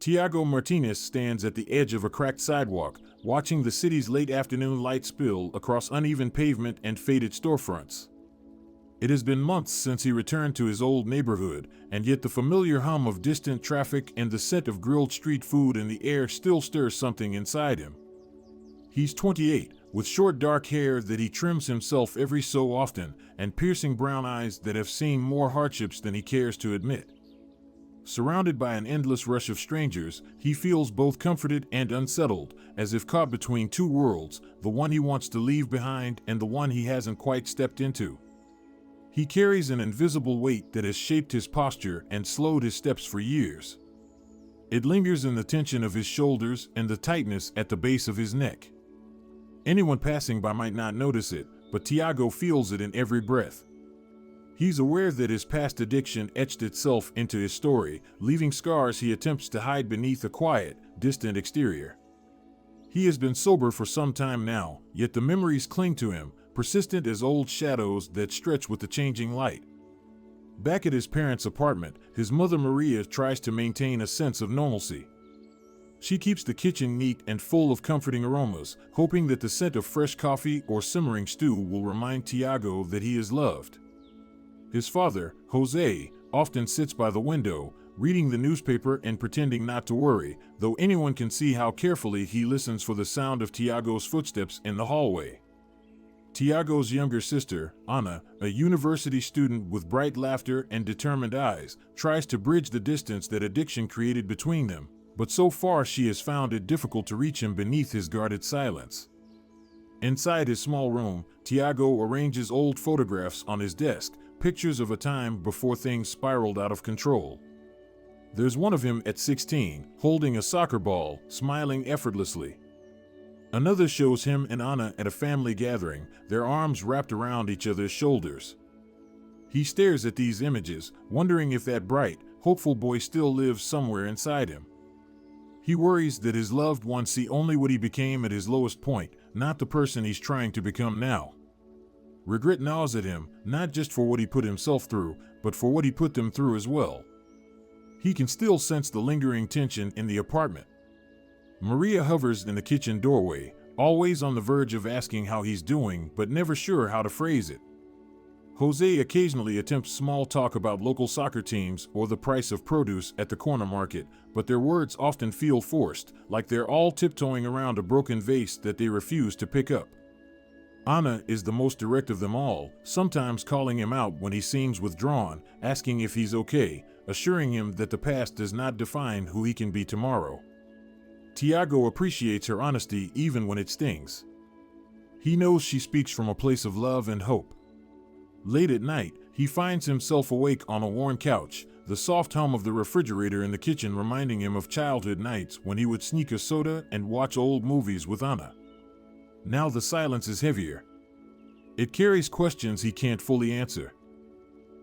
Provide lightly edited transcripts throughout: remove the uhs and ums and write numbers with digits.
Tiago Martinez stands at the edge of a cracked sidewalk, watching the city's late afternoon light spill across uneven pavement and faded storefronts. It has been months since he returned to his old neighborhood, and yet the familiar hum of distant traffic and the scent of grilled street food in the air still stirs something inside him. He's 28, with short dark hair that he trims himself every so often, and piercing brown eyes that have seen more hardships than he cares to admit. Surrounded by an endless rush of strangers, he feels both comforted and unsettled, as if caught between two worlds, the one he wants to leave behind and the one he hasn't quite stepped into. He carries an invisible weight that has shaped his posture and slowed his steps for years. It lingers in the tension of his shoulders and the tightness at the base of his neck. Anyone passing by might not notice it, but Tiago feels it in every breath. He's aware that his past addiction etched itself into his story, leaving scars he attempts to hide beneath a quiet, distant exterior. He has been sober for some time now, yet the memories cling to him, persistent as old shadows that stretch with the changing light. Back at his parents' apartment, his mother Maria tries to maintain a sense of normalcy. She keeps the kitchen neat and full of comforting aromas, hoping that the scent of fresh coffee or simmering stew will remind Tiago that he is loved. His father, Jose, often sits by the window, reading the newspaper and pretending not to worry, though anyone can see how carefully he listens for the sound of Tiago's footsteps in the hallway. Tiago's younger sister, Anna, a university student with bright laughter and determined eyes, tries to bridge the distance that addiction created between them, but so far she has found it difficult to reach him beneath his guarded silence. Inside his small room, Tiago arranges old photographs on his desk, pictures of a time before things spiraled out of control. There's one of him at 16, holding a soccer ball, smiling effortlessly. Another shows him and Anna at a family gathering, their arms wrapped around each other's shoulders. He stares at these images, wondering if that bright, hopeful boy still lives somewhere inside him. He worries that his loved ones see only what he became at his lowest point, not the person he's trying to become now. Regret gnaws at him, not just for what he put himself through, but for what he put them through as well. He can still sense the lingering tension in the apartment. Maria hovers in the kitchen doorway, always on the verge of asking how he's doing, but never sure how to phrase it. Jose occasionally attempts small talk about local soccer teams or the price of produce at the corner market, but their words often feel forced, like they're all tiptoeing around a broken vase that they refuse to pick up. Anna is the most direct of them all, sometimes calling him out when he seems withdrawn, asking if he's okay, assuring him that the past does not define who he can be tomorrow. Tiago appreciates her honesty even when it stings. He knows she speaks from a place of love and hope. Late at night, he finds himself awake on a worn couch, the soft hum of the refrigerator in the kitchen reminding him of childhood nights when he would sneak a soda and watch old movies with Anna. Now the silence is heavier. It carries questions he can't fully answer.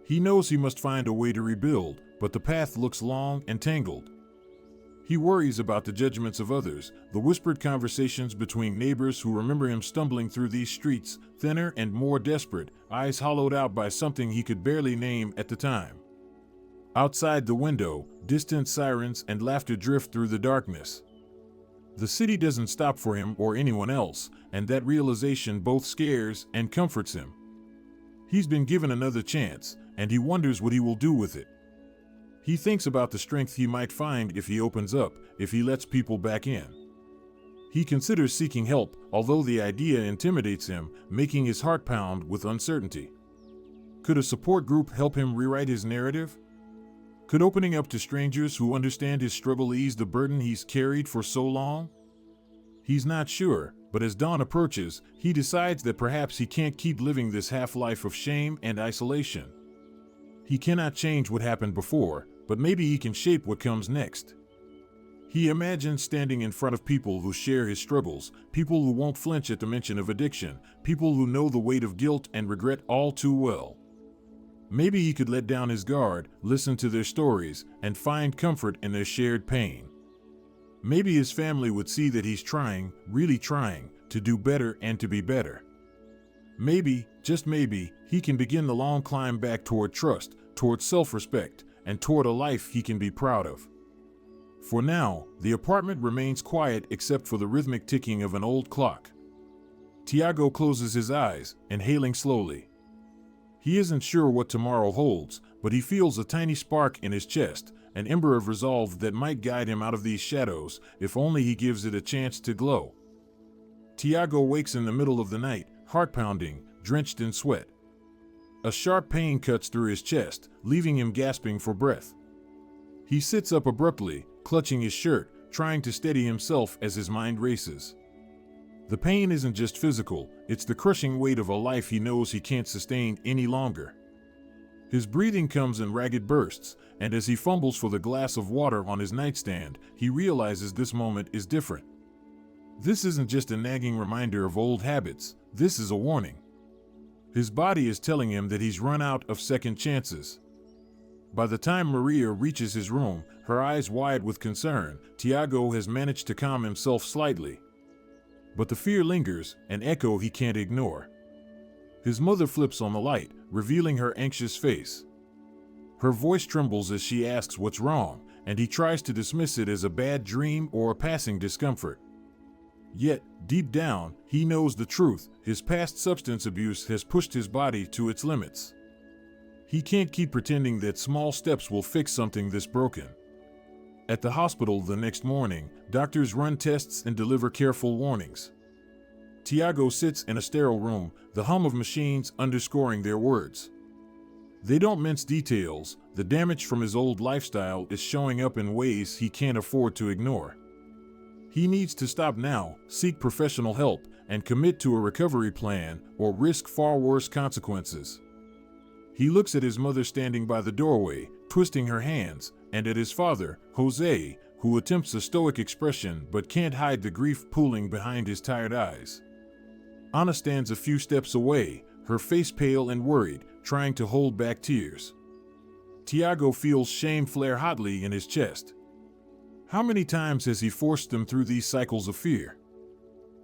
He knows he must find a way to rebuild, but the path looks long and tangled. He worries about the judgments of others, the whispered conversations between neighbors who remember him stumbling through these streets, thinner and more desperate, eyes hollowed out by something he could barely name at the time. Outside the window, distant sirens and laughter drift through the darkness. The city doesn't stop for him or anyone else, and that realization both scares and comforts him. He's been given another chance, and he wonders what he will do with it. He thinks about the strength he might find if he opens up, if he lets people back in. He considers seeking help, although the idea intimidates him, making his heart pound with uncertainty. Could a support group help him rewrite his narrative? Could opening up to strangers who understand his struggle ease the burden he's carried for so long? He's not sure, but as dawn approaches, he decides that perhaps he can't keep living this half-life of shame and isolation. He cannot change what happened before, but maybe he can shape what comes next. He imagines standing in front of people who share his struggles, people who won't flinch at the mention of addiction, people who know the weight of guilt and regret all too well. Maybe he could let down his guard, listen to their stories, and find comfort in their shared pain. Maybe his family would see that he's trying, really trying, to do better and to be better. Maybe, just maybe, he can begin the long climb back toward trust, toward self-respect, and toward a life he can be proud of. For now, the apartment remains quiet except for the rhythmic ticking of an old clock. Tiago closes his eyes, inhaling slowly. He isn't sure what tomorrow holds, but he feels a tiny spark in his chest, an ember of resolve that might guide him out of these shadows if only he gives it a chance to glow. Tiago wakes in the middle of the night, heart pounding, drenched in sweat. A sharp pain cuts through his chest, leaving him gasping for breath. He sits up abruptly, clutching his shirt, trying to steady himself as his mind races. The pain isn't just physical, it's the crushing weight of a life he knows he can't sustain any longer. His breathing comes in ragged bursts, and as he fumbles for the glass of water on his nightstand, he realizes this moment is different. This isn't just a nagging reminder of old habits, this is a warning. His body is telling him that he's run out of second chances. By the time Maria reaches his room, her eyes wide with concern, Tiago has managed to calm himself slightly. But the fear lingers, an echo he can't ignore. His mother flips on the light, revealing her anxious face. Her voice trembles as she asks what's wrong, and he tries to dismiss it as a bad dream or a passing discomfort. Yet, deep down, he knows the truth. His past substance abuse has pushed his body to its limits. He can't keep pretending that small steps will fix something this broken. At the hospital the next morning, doctors run tests and deliver careful warnings. Tiago sits in a sterile room, the hum of machines underscoring their words. They don't mince details. The damage from his old lifestyle is showing up in ways he can't afford to ignore. He needs to stop now, seek professional help, and commit to a recovery plan or risk far worse consequences. He looks at his mother standing by the doorway, twisting her hands, and at his father, Jose, who attempts a stoic expression but can't hide the grief pooling behind his tired eyes. Ana stands a few steps away, her face pale and worried, trying to hold back tears. Tiago feels shame flare hotly in his chest. How many times has he forced them through these cycles of fear?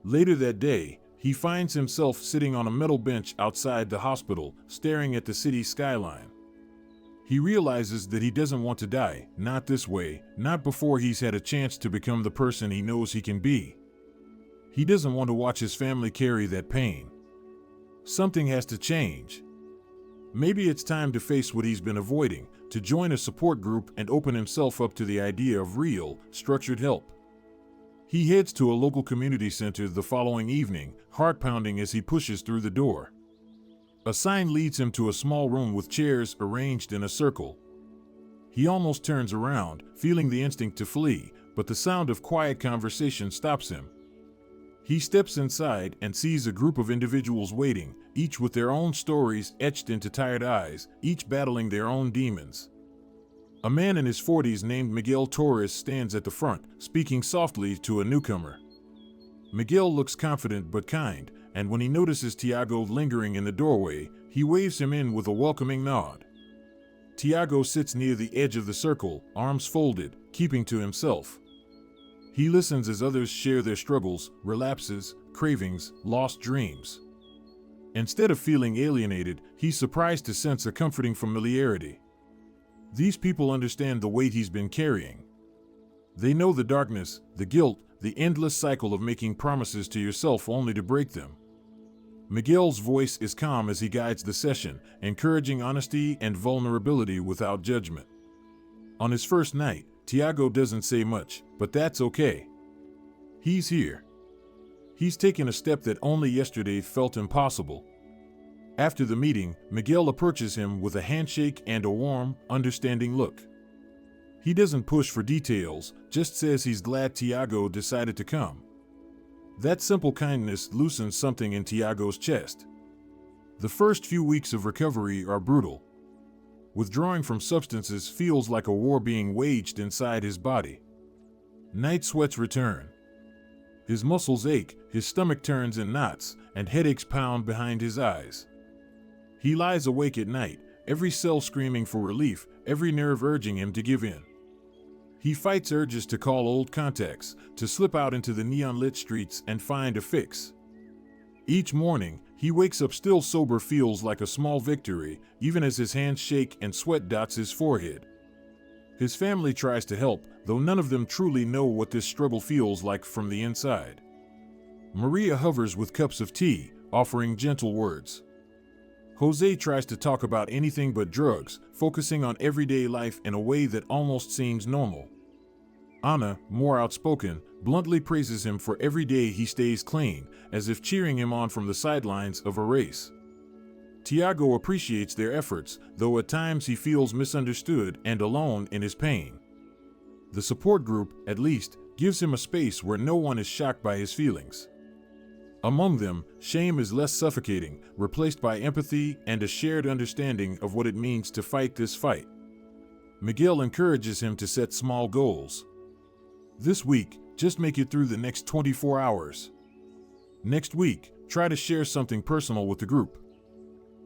Later that day, he finds himself sitting on a metal bench outside the hospital, staring at the city skyline. He realizes that he doesn't want to die, not this way, not before he's had a chance to become the person he knows he can be. He doesn't want to watch his family carry that pain. Something has to change. Maybe it's time to face what he's been avoiding, to join a support group and open himself up to the idea of real, structured help. He heads to a local community center the following evening, heart pounding as he pushes through the door. A sign leads him to a small room with chairs arranged in a circle. He almost turns around, feeling the instinct to flee, but the sound of quiet conversation stops him. He steps inside and sees a group of individuals waiting, each with their own stories etched into tired eyes, each battling their own demons. A man in his 40s named Miguel Torres stands at the front, speaking softly to a newcomer. Miguel looks confident but kind, and when he notices Tiago lingering in the doorway, he waves him in with a welcoming nod. Tiago sits near the edge of the circle, arms folded, keeping to himself. He listens as others share their struggles, relapses, cravings, lost dreams. Instead of feeling alienated, he's surprised to sense a comforting familiarity. These people understand the weight he's been carrying. They know the darkness, the guilt, the endless cycle of making promises to yourself only to break them. Miguel's voice is calm as he guides the session, encouraging honesty and vulnerability without judgment. On his first night, Tiago doesn't say much, but that's okay. He's here. He's taken a step that only yesterday felt impossible. After the meeting, Miguel approaches him with a handshake and a warm, understanding look. He doesn't push for details, just says he's glad Tiago decided to come. That simple kindness loosens something in Tiago's chest. The first few weeks of recovery are brutal. Withdrawing from substances feels like a war being waged inside his body. Night sweats return. His muscles ache, his stomach turns in knots, and headaches pound behind his eyes. He lies awake at night, every cell screaming for relief, every nerve urging him to give in. He fights urges to call old contacts, to slip out into the neon-lit streets and find a fix. Each morning, he wakes up still sober feels like a small victory, even as his hands shake and sweat dots his forehead. His family tries to help, though none of them truly know what this struggle feels like from the inside. Maria hovers with cups of tea, offering gentle words. Jose tries to talk about anything but drugs, focusing on everyday life in a way that almost seems normal. Ana, more outspoken, bluntly praises him for every day he stays clean, as if cheering him on from the sidelines of a race. Tiago appreciates their efforts, though at times he feels misunderstood and alone in his pain. The support group, at least, gives him a space where no one is shocked by his feelings. Among them, shame is less suffocating, replaced by empathy and a shared understanding of what it means to fight this fight. Miguel encourages him to set small goals. This week, just make it through the next 24 hours. Next week, try to share something personal with the group.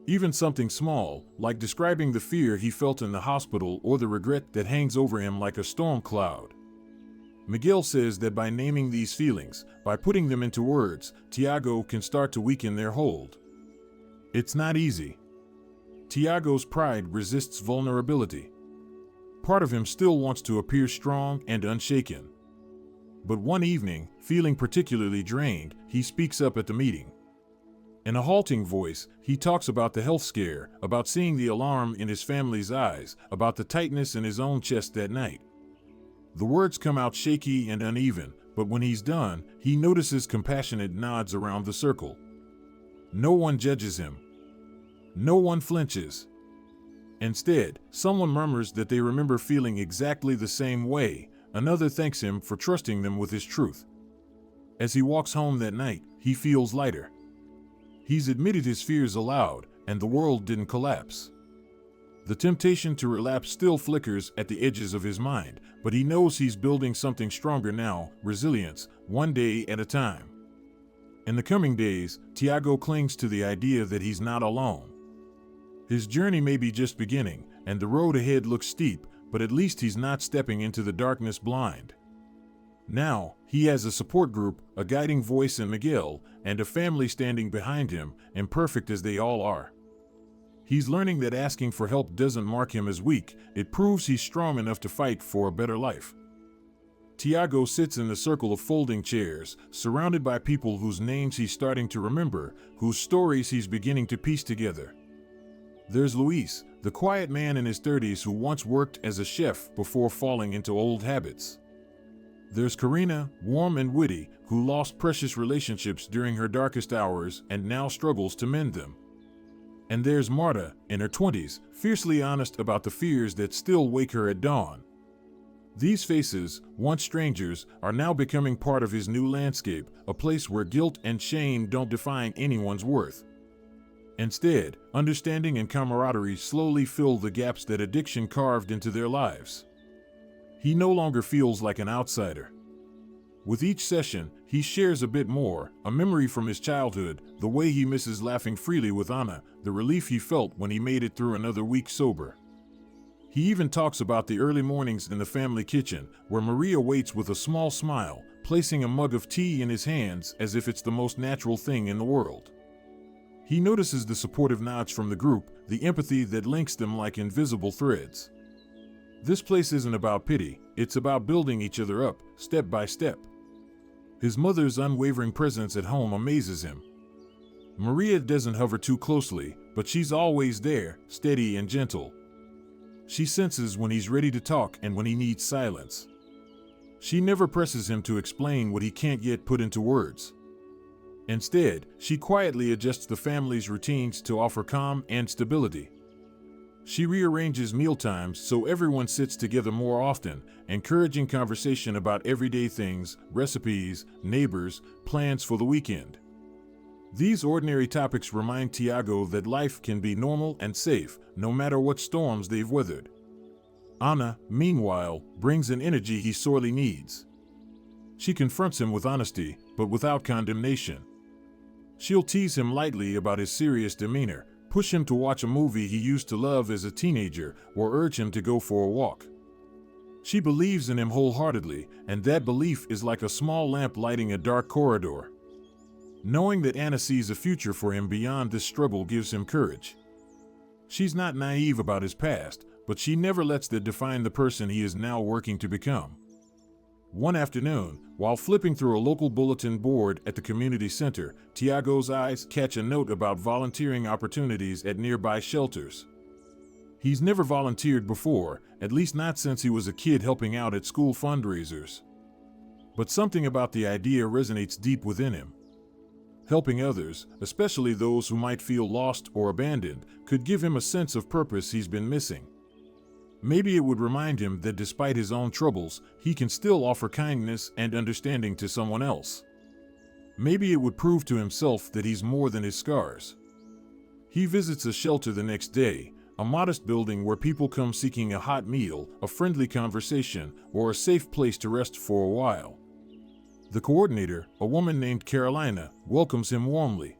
Even something small, like describing the fear he felt in the hospital or the regret that hangs over him like a storm cloud. Miguel says that by naming these feelings, by putting them into words, Tiago can start to weaken their hold. It's not easy. Tiago's pride resists vulnerability. Part of him still wants to appear strong and unshaken. But one evening, feeling particularly drained, he speaks up at the meeting. In a halting voice, he talks about the health scare, about seeing the alarm in his family's eyes, about the tightness in his own chest that night. The words come out shaky and uneven, but when he's done, he notices compassionate nods around the circle. No one judges him. No one flinches. Instead, someone murmurs that they remember feeling exactly the same way. Another thanks him for trusting them with his truth. As he walks home that night, he feels lighter. He's admitted his fears aloud, and the world didn't collapse. The temptation to relapse still flickers at the edges of his mind, but he knows he's building something stronger now, resilience, one day at a time. In the coming days, Tiago clings to the idea that he's not alone. His journey may be just beginning, and the road ahead looks steep, but at least he's not stepping into the darkness blind. Now, he has a support group, a guiding voice in Miguel, and a family standing behind him, imperfect as they all are. He's learning that asking for help doesn't mark him as weak, it proves he's strong enough to fight for a better life. Tiago sits in the circle of folding chairs, surrounded by people whose names he's starting to remember, whose stories he's beginning to piece together. There's Luis, the quiet man in his 30s who once worked as a chef before falling into old habits. There's Karina, warm and witty, who lost precious relationships during her darkest hours and now struggles to mend them. And there's Marta, in her 20s, fiercely honest about the fears that still wake her at dawn. These faces, once strangers, are now becoming part of his new landscape, a place where guilt and shame don't define anyone's worth. Instead, understanding and camaraderie slowly fill the gaps that addiction carved into their lives. He no longer feels like an outsider. With each session, he shares a bit more, a memory from his childhood, the way he misses laughing freely with Ana, the relief he felt when he made it through another week sober. He even talks about the early mornings in the family kitchen, where Maria waits with a small smile, placing a mug of tea in his hands as if it's the most natural thing in the world. He notices the supportive nods from the group, the empathy that links them like invisible threads. This place isn't about pity, it's about building each other up, step by step. His mother's unwavering presence at home amazes him. Maria doesn't hover too closely, but she's always there, steady and gentle. She senses when he's ready to talk and when he needs silence. She never presses him to explain what he can't yet put into words. Instead, she quietly adjusts the family's routines to offer calm and stability. She rearranges mealtimes so everyone sits together more often, encouraging conversation about everyday things, recipes, neighbors, plans for the weekend. These ordinary topics remind Tiago that life can be normal and safe, no matter what storms they've weathered. Ana, meanwhile, brings an energy he sorely needs. She confronts him with honesty, but without condemnation. She'll tease him lightly about his serious demeanor, push him to watch a movie he used to love as a teenager, or urge him to go for a walk. She believes in him wholeheartedly, and that belief is like a small lamp lighting a dark corridor. Knowing that Ana sees a future for him beyond this struggle gives him courage. She's not naive about his past, but she never lets that define the person he is now working to become. One afternoon, while flipping through a local bulletin board at the community center, Tiago's eyes catch a note about volunteering opportunities at nearby shelters. He's never volunteered before, at least not since he was a kid helping out at school fundraisers. But something about the idea resonates deep within him. Helping others, especially those who might feel lost or abandoned, could give him a sense of purpose he's been missing. Maybe it would remind him that despite his own troubles, he can still offer kindness and understanding to someone else. Maybe it would prove to himself that he's more than his scars. He visits a shelter the next day, a modest building where people come seeking a hot meal, a friendly conversation, or a safe place to rest for a while. The coordinator, a woman named Carolina, welcomes him warmly.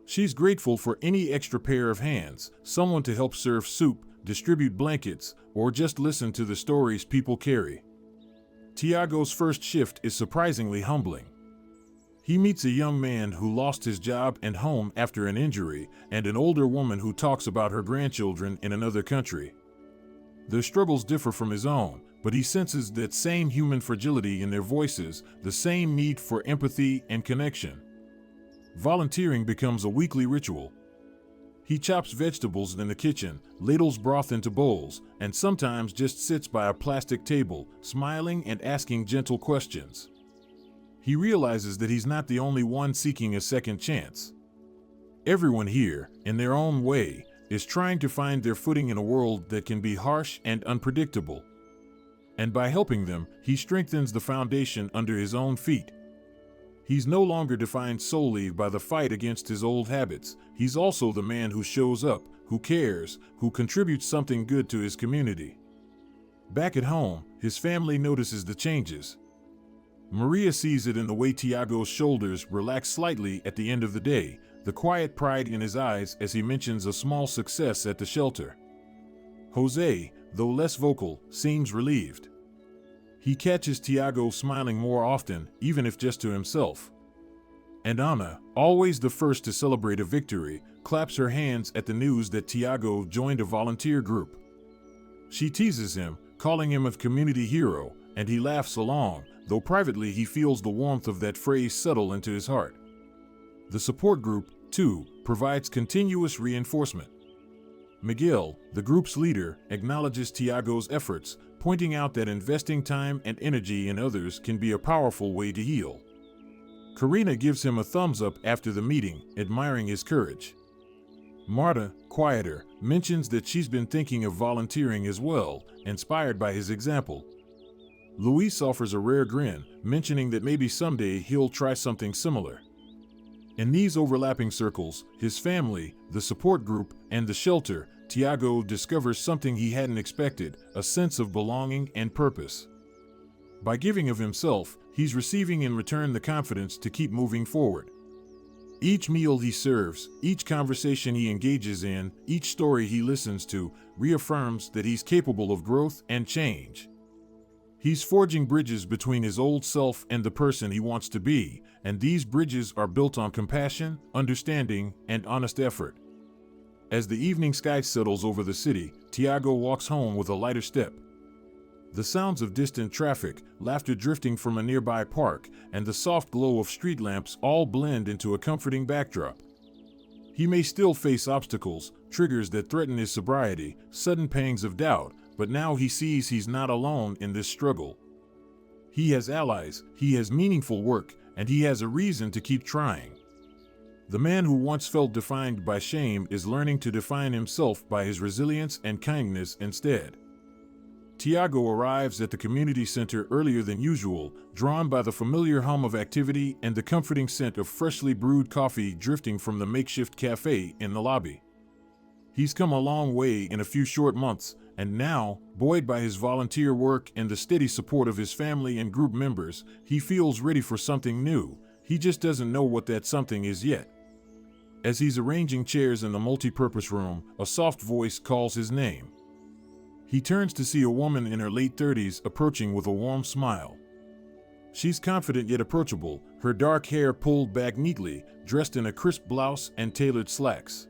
She's grateful for any extra pair of hands, someone to help serve soup, distribute blankets, or just listen to the stories people carry. Tiago's first shift is surprisingly humbling. He meets a young man who lost his job and home after an injury, and an older woman who talks about her grandchildren in another country. Their struggles differ from his own, but he senses that same human fragility in their voices, the same need for empathy and connection. Volunteering becomes a weekly ritual. He chops vegetables in the kitchen, ladles broth into bowls, and sometimes just sits by a plastic table, smiling and asking gentle questions. He realizes that he's not the only one seeking a second chance. Everyone here, in their own way, is trying to find their footing in a world that can be harsh and unpredictable. And by helping them, he strengthens the foundation under his own feet. He's no longer defined solely by the fight against his old habits. He's also the man who shows up, who cares, who contributes something good to his community. Back at home, his family notices the changes. Maria sees it in the way Tiago's shoulders relax slightly at the end of the day, the quiet pride in his eyes as he mentions a small success at the shelter. Jose, though less vocal, seems relieved. He catches Tiago smiling more often, even if just to himself. And Ana, always the first to celebrate a victory, claps her hands at the news that Tiago joined a volunteer group. She teases him, calling him a community hero, and he laughs along, though privately he feels the warmth of that phrase settle into his heart. The support group, too, provides continuous reinforcement. Miguel, the group's leader, acknowledges Tiago's efforts, pointing out that investing time and energy in others can be a powerful way to heal. Karina gives him a thumbs up after the meeting, admiring his courage. Marta, quieter, mentions that she's been thinking of volunteering as well, inspired by his example. Luis offers a rare grin, mentioning that maybe someday he'll try something similar. In these overlapping circles, his family, the support group, and the shelter, Tiago discovers something he hadn't expected, a sense of belonging and purpose. By giving of himself, he's receiving in return the confidence to keep moving forward. Each meal he serves, each conversation he engages in, each story he listens to, reaffirms that he's capable of growth and change. He's forging bridges between his old self and the person he wants to be, and these bridges are built on compassion, understanding, and honest effort. As the evening sky settles over the city, Tiago walks home with a lighter step. The sounds of distant traffic, laughter drifting from a nearby park, and the soft glow of street lamps all blend into a comforting backdrop. He may still face obstacles, triggers that threaten his sobriety, sudden pangs of doubt, but now he sees he's not alone in this struggle. He has allies, he has meaningful work, and he has a reason to keep trying. The man who once felt defined by shame is learning to define himself by his resilience and kindness instead. Tiago arrives at the community center earlier than usual, drawn by the familiar hum of activity and the comforting scent of freshly brewed coffee drifting from the makeshift cafe in the lobby. He's come a long way in a few short months, and now, buoyed by his volunteer work and the steady support of his family and group members, he feels ready for something new. He just doesn't know what that something is yet. As he's arranging chairs in the multi-purpose room, a soft voice calls his name. He turns to see a woman in her late 30s approaching with a warm smile. She's confident yet approachable, her dark hair pulled back neatly, dressed in a crisp blouse and tailored slacks.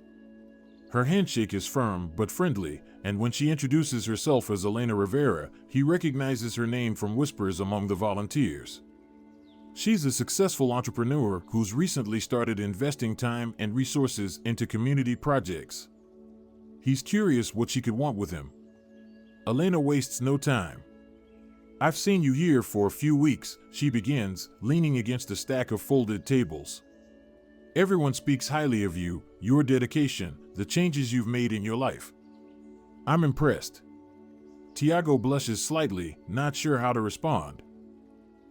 Her handshake is firm but friendly, and when she introduces herself as Elena Rivera, he recognizes her name from whispers among the volunteers. She's a successful entrepreneur who's recently started investing time and resources into community projects. He's curious what she could want with him. Elena wastes no time. "I've seen you here for a few weeks," she begins, leaning against a stack of folded tables. "Everyone speaks highly of you, your dedication, the changes you've made in your life. I'm impressed." Tiago blushes slightly, not sure how to respond.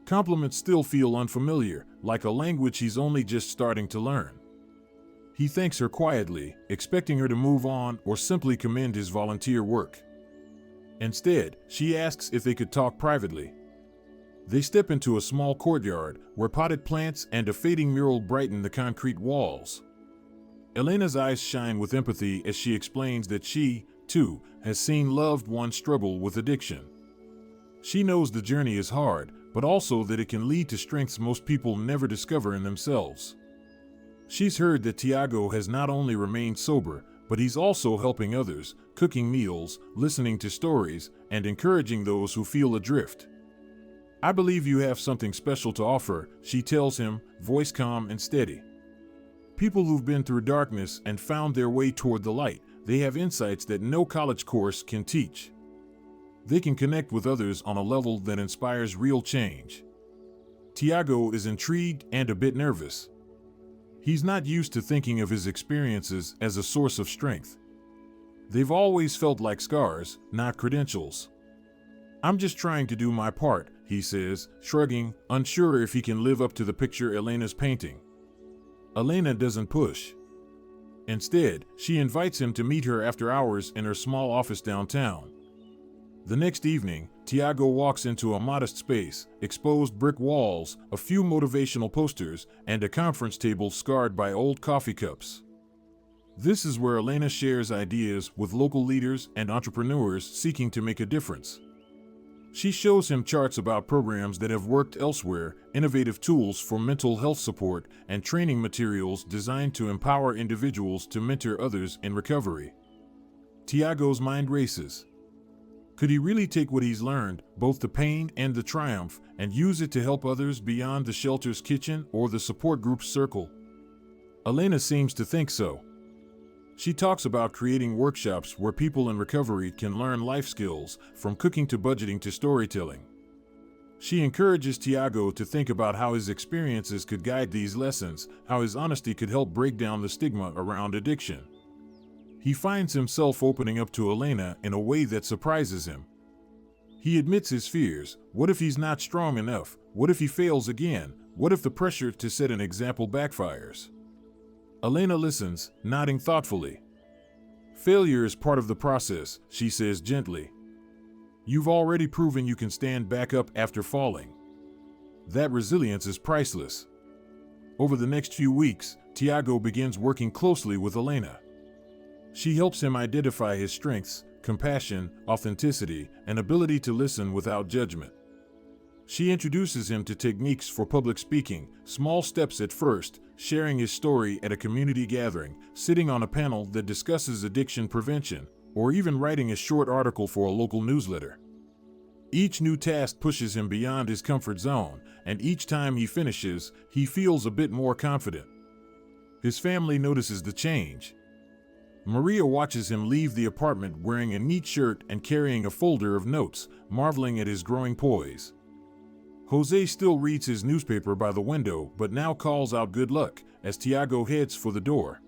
Compliments still feel unfamiliar, like a language he's only just starting to learn. He thanks her quietly, expecting her to move on or simply commend his volunteer work. Instead, she asks if they could talk privately. They step into a small courtyard where potted plants and a fading mural brighten the concrete walls. Elena's eyes shine with empathy as she explains that she, too, has seen loved ones struggle with addiction. She knows the journey is hard, but also that it can lead to strengths most people never discover in themselves. She's heard that Tiago has not only remained sober, but he's also helping others, cooking meals, listening to stories, and encouraging those who feel adrift. "I believe you have something special to offer," she tells him, voice calm and steady. "People who've been through darkness and found their way toward the light, they have insights that no college course can teach. They can connect with others on a level that inspires real change." Tiago is intrigued and a bit nervous. He's not used to thinking of his experiences as a source of strength. They've always felt like scars, not credentials. "I'm just trying to do my part," he says, shrugging, unsure if he can live up to the picture Elena's painting. Elena doesn't push. Instead, she invites him to meet her after hours in her small office downtown. The next evening, Tiago walks into a modest space, exposed brick walls, a few motivational posters, and a conference table scarred by old coffee cups. This is where Elena shares ideas with local leaders and entrepreneurs seeking to make a difference. She shows him charts about programs that have worked elsewhere, innovative tools for mental health support, and training materials designed to empower individuals to mentor others in recovery. Tiago's mind races. Could he really take what he's learned, both the pain and the triumph, and use it to help others beyond the shelter's kitchen or the support group's circle? Elena seems to think so. She talks about creating workshops where people in recovery can learn life skills, from cooking to budgeting to storytelling. She encourages Tiago to think about how his experiences could guide these lessons, how his honesty could help break down the stigma around addiction. He finds himself opening up to Elena in a way that surprises him. He admits his fears. What if he's not strong enough? What if he fails again? What if the pressure to set an example backfires? Elena listens, nodding thoughtfully. "Failure is part of the process," she says gently. "You've already proven you can stand back up after falling. That resilience is priceless." Over the next few weeks, Tiago begins working closely with Elena. She helps him identify his strengths, compassion, authenticity, and ability to listen without judgment. She introduces him to techniques for public speaking, small steps at first, sharing his story at a community gathering, sitting on a panel that discusses addiction prevention, or even writing a short article for a local newsletter. Each new task pushes him beyond his comfort zone, and each time he finishes, he feels a bit more confident. His family notices the change. Maria watches him leave the apartment wearing a neat shirt and carrying a folder of notes, marveling at his growing poise. Jose still reads his newspaper by the window, but now calls out good luck as Tiago heads for the door.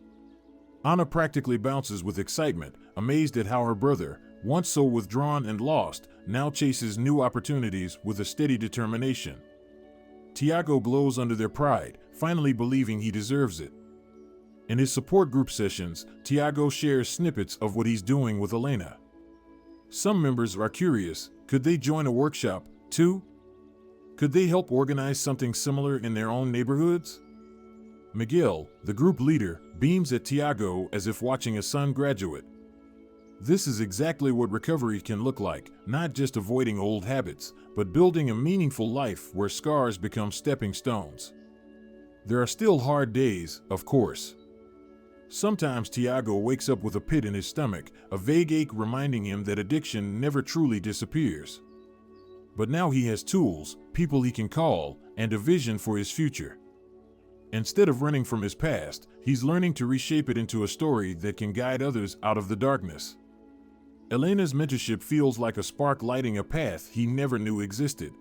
Ana practically bounces with excitement, amazed at how her brother, once so withdrawn and lost, now chases new opportunities with a steady determination. Tiago glows under their pride, finally believing he deserves it. In his support group sessions, Tiago shares snippets of what he's doing with Elena. Some members are curious. Could they join a workshop, too? Could they help organize something similar in their own neighborhoods? Miguel, the group leader, beams at Tiago as if watching a son graduate. This is exactly what recovery can look like, not just avoiding old habits, but building a meaningful life where scars become stepping stones. There are still hard days, of course. Sometimes Tiago wakes up with a pit in his stomach, a vague ache reminding him that addiction never truly disappears. But now he has tools, people he can call, and a vision for his future. Instead of running from his past, he's learning to reshape it into a story that can guide others out of the darkness. Elena's mentorship feels like a spark lighting a path he never knew existed.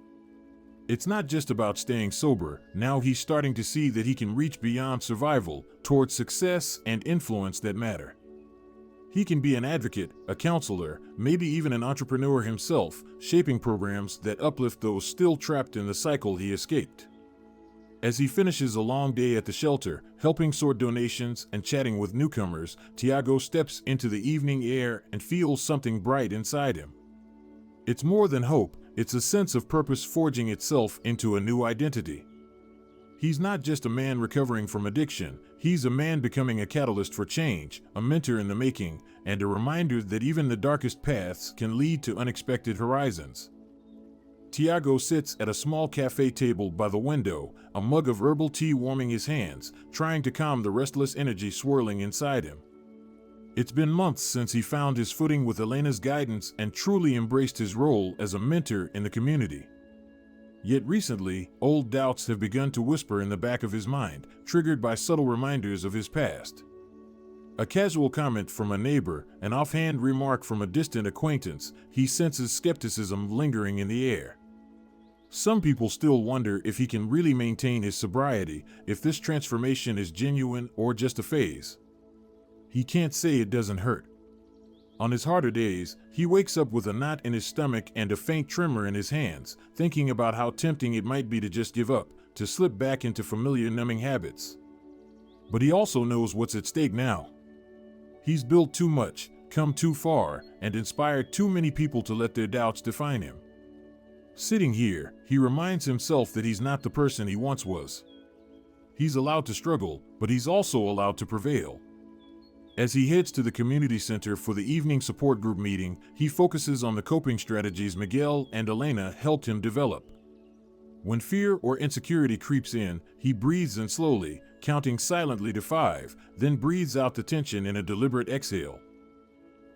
It's not just about staying sober, now he's starting to see that he can reach beyond survival, towards success and influence that matter. He can be an advocate, a counselor, maybe even an entrepreneur himself, shaping programs that uplift those still trapped in the cycle he escaped. As he finishes a long day at the shelter, helping sort donations and chatting with newcomers, Tiago steps into the evening air and feels something bright inside him. It's more than hope, it's a sense of purpose forging itself into a new identity. He's not just a man recovering from addiction, he's a man becoming a catalyst for change, a mentor in the making, and a reminder that even the darkest paths can lead to unexpected horizons. Tiago sits at a small cafe table by the window, a mug of herbal tea warming his hands, trying to calm the restless energy swirling inside him. It's been months since he found his footing with Elena's guidance and truly embraced his role as a mentor in the community. Yet recently, old doubts have begun to whisper in the back of his mind, triggered by subtle reminders of his past. A casual comment from a neighbor, an offhand remark from a distant acquaintance, he senses skepticism lingering in the air. Some people still wonder if he can really maintain his sobriety, if this transformation is genuine or just a phase. He can't say it doesn't hurt. On his harder days, he wakes up with a knot in his stomach and a faint tremor in his hands, thinking about how tempting it might be to just give up, to slip back into familiar numbing habits. But he also knows what's at stake now. He's built too much, come too far, and inspired too many people to let their doubts define him. Sitting here, he reminds himself that he's not the person he once was. He's allowed to struggle, but he's also allowed to prevail. As he heads to the community center for the evening support group meeting, he focuses on the coping strategies Miguel and Elena helped him develop. When fear or insecurity creeps in, he breathes in slowly, counting silently to 5, then breathes out the tension in a deliberate exhale.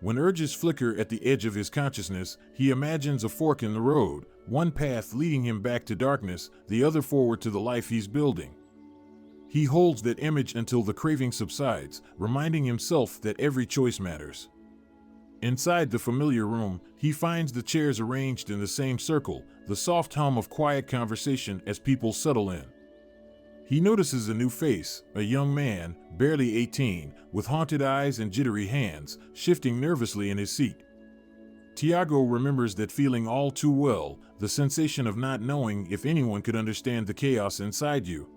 When urges flicker at the edge of his consciousness, he imagines a fork in the road, one path leading him back to darkness, the other forward to the life he's building. He holds that image until the craving subsides, reminding himself that every choice matters. Inside the familiar room, he finds the chairs arranged in the same circle, the soft hum of quiet conversation as people settle in. He notices a new face, a young man, barely 18, with haunted eyes and jittery hands, shifting nervously in his seat. Tiago remembers that feeling all too well, the sensation of not knowing if anyone could understand the chaos inside you.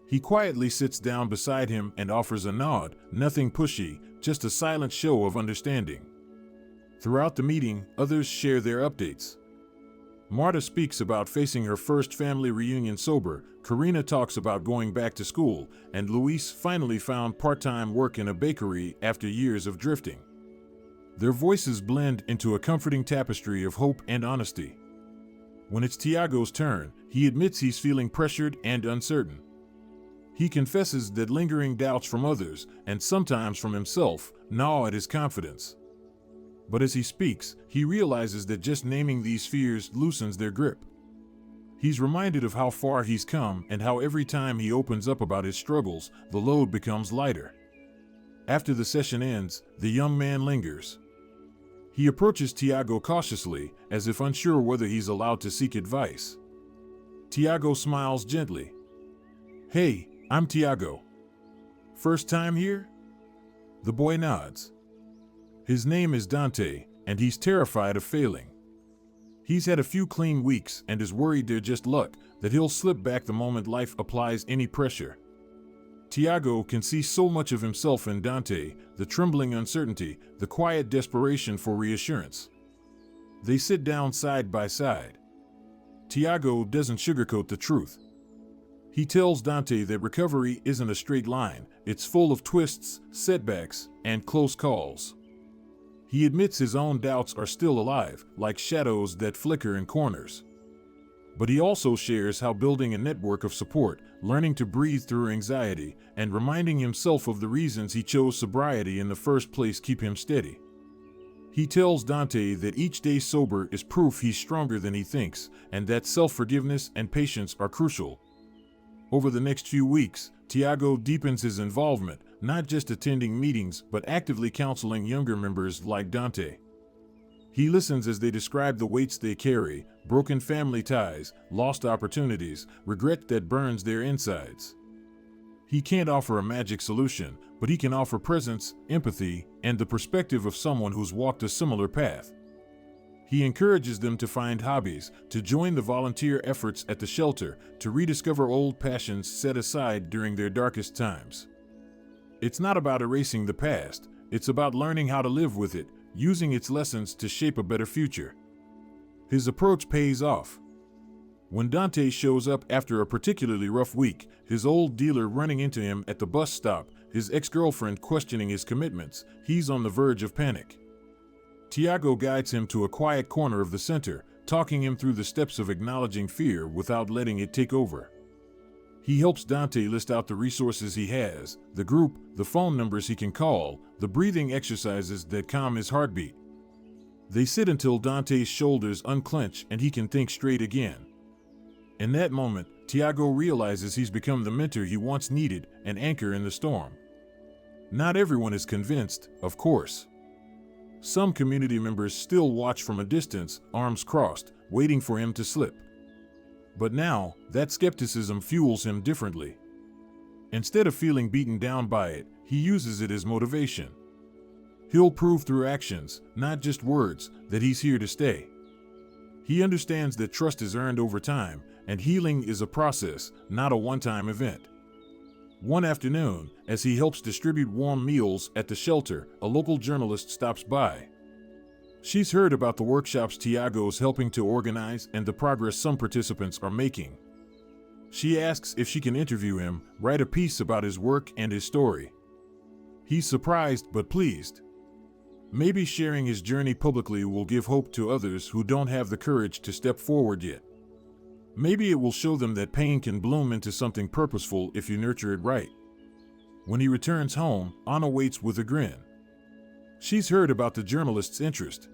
He quietly sits down beside him and offers a nod, nothing pushy, just a silent show of understanding. Throughout the meeting, others share their updates. Marta speaks about facing her first family reunion sober, Karina talks about going back to school, and Luis finally found part-time work in a bakery after years of drifting. Their voices blend into a comforting tapestry of hope and honesty. When it's Tiago's turn, he admits he's feeling pressured and uncertain. He confesses that lingering doubts from others, and sometimes from himself, gnaw at his confidence. But as he speaks, he realizes that just naming these fears loosens their grip. He's reminded of how far he's come and how every time he opens up about his struggles, the load becomes lighter. After the session ends, the young man lingers. He approaches Tiago cautiously, as if unsure whether he's allowed to seek advice. Tiago smiles gently. "Hey, I'm Tiago. First time here?" The boy nods. His name is Dante, and he's terrified of failing. He's had a few clean weeks and is worried they're just luck, that he'll slip back the moment life applies any pressure. Tiago can see so much of himself in Dante, the trembling uncertainty, the quiet desperation for reassurance. They sit down side by side. Tiago doesn't sugarcoat the truth. He tells Dante that recovery isn't a straight line, it's full of twists, setbacks, and close calls. He admits his own doubts are still alive, like shadows that flicker in corners. But he also shares how building a network of support, learning to breathe through anxiety, and reminding himself of the reasons he chose sobriety in the first place keep him steady. He tells Dante that each day sober is proof he's stronger than he thinks, and that self-forgiveness and patience are crucial. Over the next few weeks, Tiago deepens his involvement, not just attending meetings but actively counseling younger members like Dante. He listens as they describe the weights they carry, broken family ties, lost opportunities, regret that burns their insides. He can't offer a magic solution, but he can offer presence, empathy, and the perspective of someone who's walked a similar path. He encourages them to find hobbies, to join the volunteer efforts at the shelter, to rediscover old passions set aside during their darkest times. It's not about erasing the past, it's about learning how to live with it, using its lessons to shape a better future. His approach pays off. When Dante shows up after a particularly rough week, his old dealer running into him at the bus stop, his ex-girlfriend questioning his commitments, he's on the verge of panic. Tiago guides him to a quiet corner of the center, talking him through the steps of acknowledging fear without letting it take over. He helps Dante list out the resources he has, the group, the phone numbers he can call, the breathing exercises that calm his heartbeat. They sit until Dante's shoulders unclench and he can think straight again. In that moment, Tiago realizes he's become the mentor he once needed, an anchor in the storm. Not everyone is convinced, of course. Some community members still watch from a distance, arms crossed, waiting for him to slip. But now, that skepticism fuels him differently. Instead of feeling beaten down by it, he uses it as motivation. He'll prove through actions, not just words, that he's here to stay. He understands that trust is earned over time, and healing is a process, not a one-time event. One afternoon, as he helps distribute warm meals at the shelter, a local journalist stops by. She's heard about the workshops Tiago's helping to organize and the progress some participants are making. She asks if she can interview him, write a piece about his work and his story. He's surprised but pleased. Maybe sharing his journey publicly will give hope to others who don't have the courage to step forward yet. Maybe it will show them that pain can bloom into something purposeful if you nurture it right. When he returns home, Anna waits with a grin. She's heard about the journalist's interest.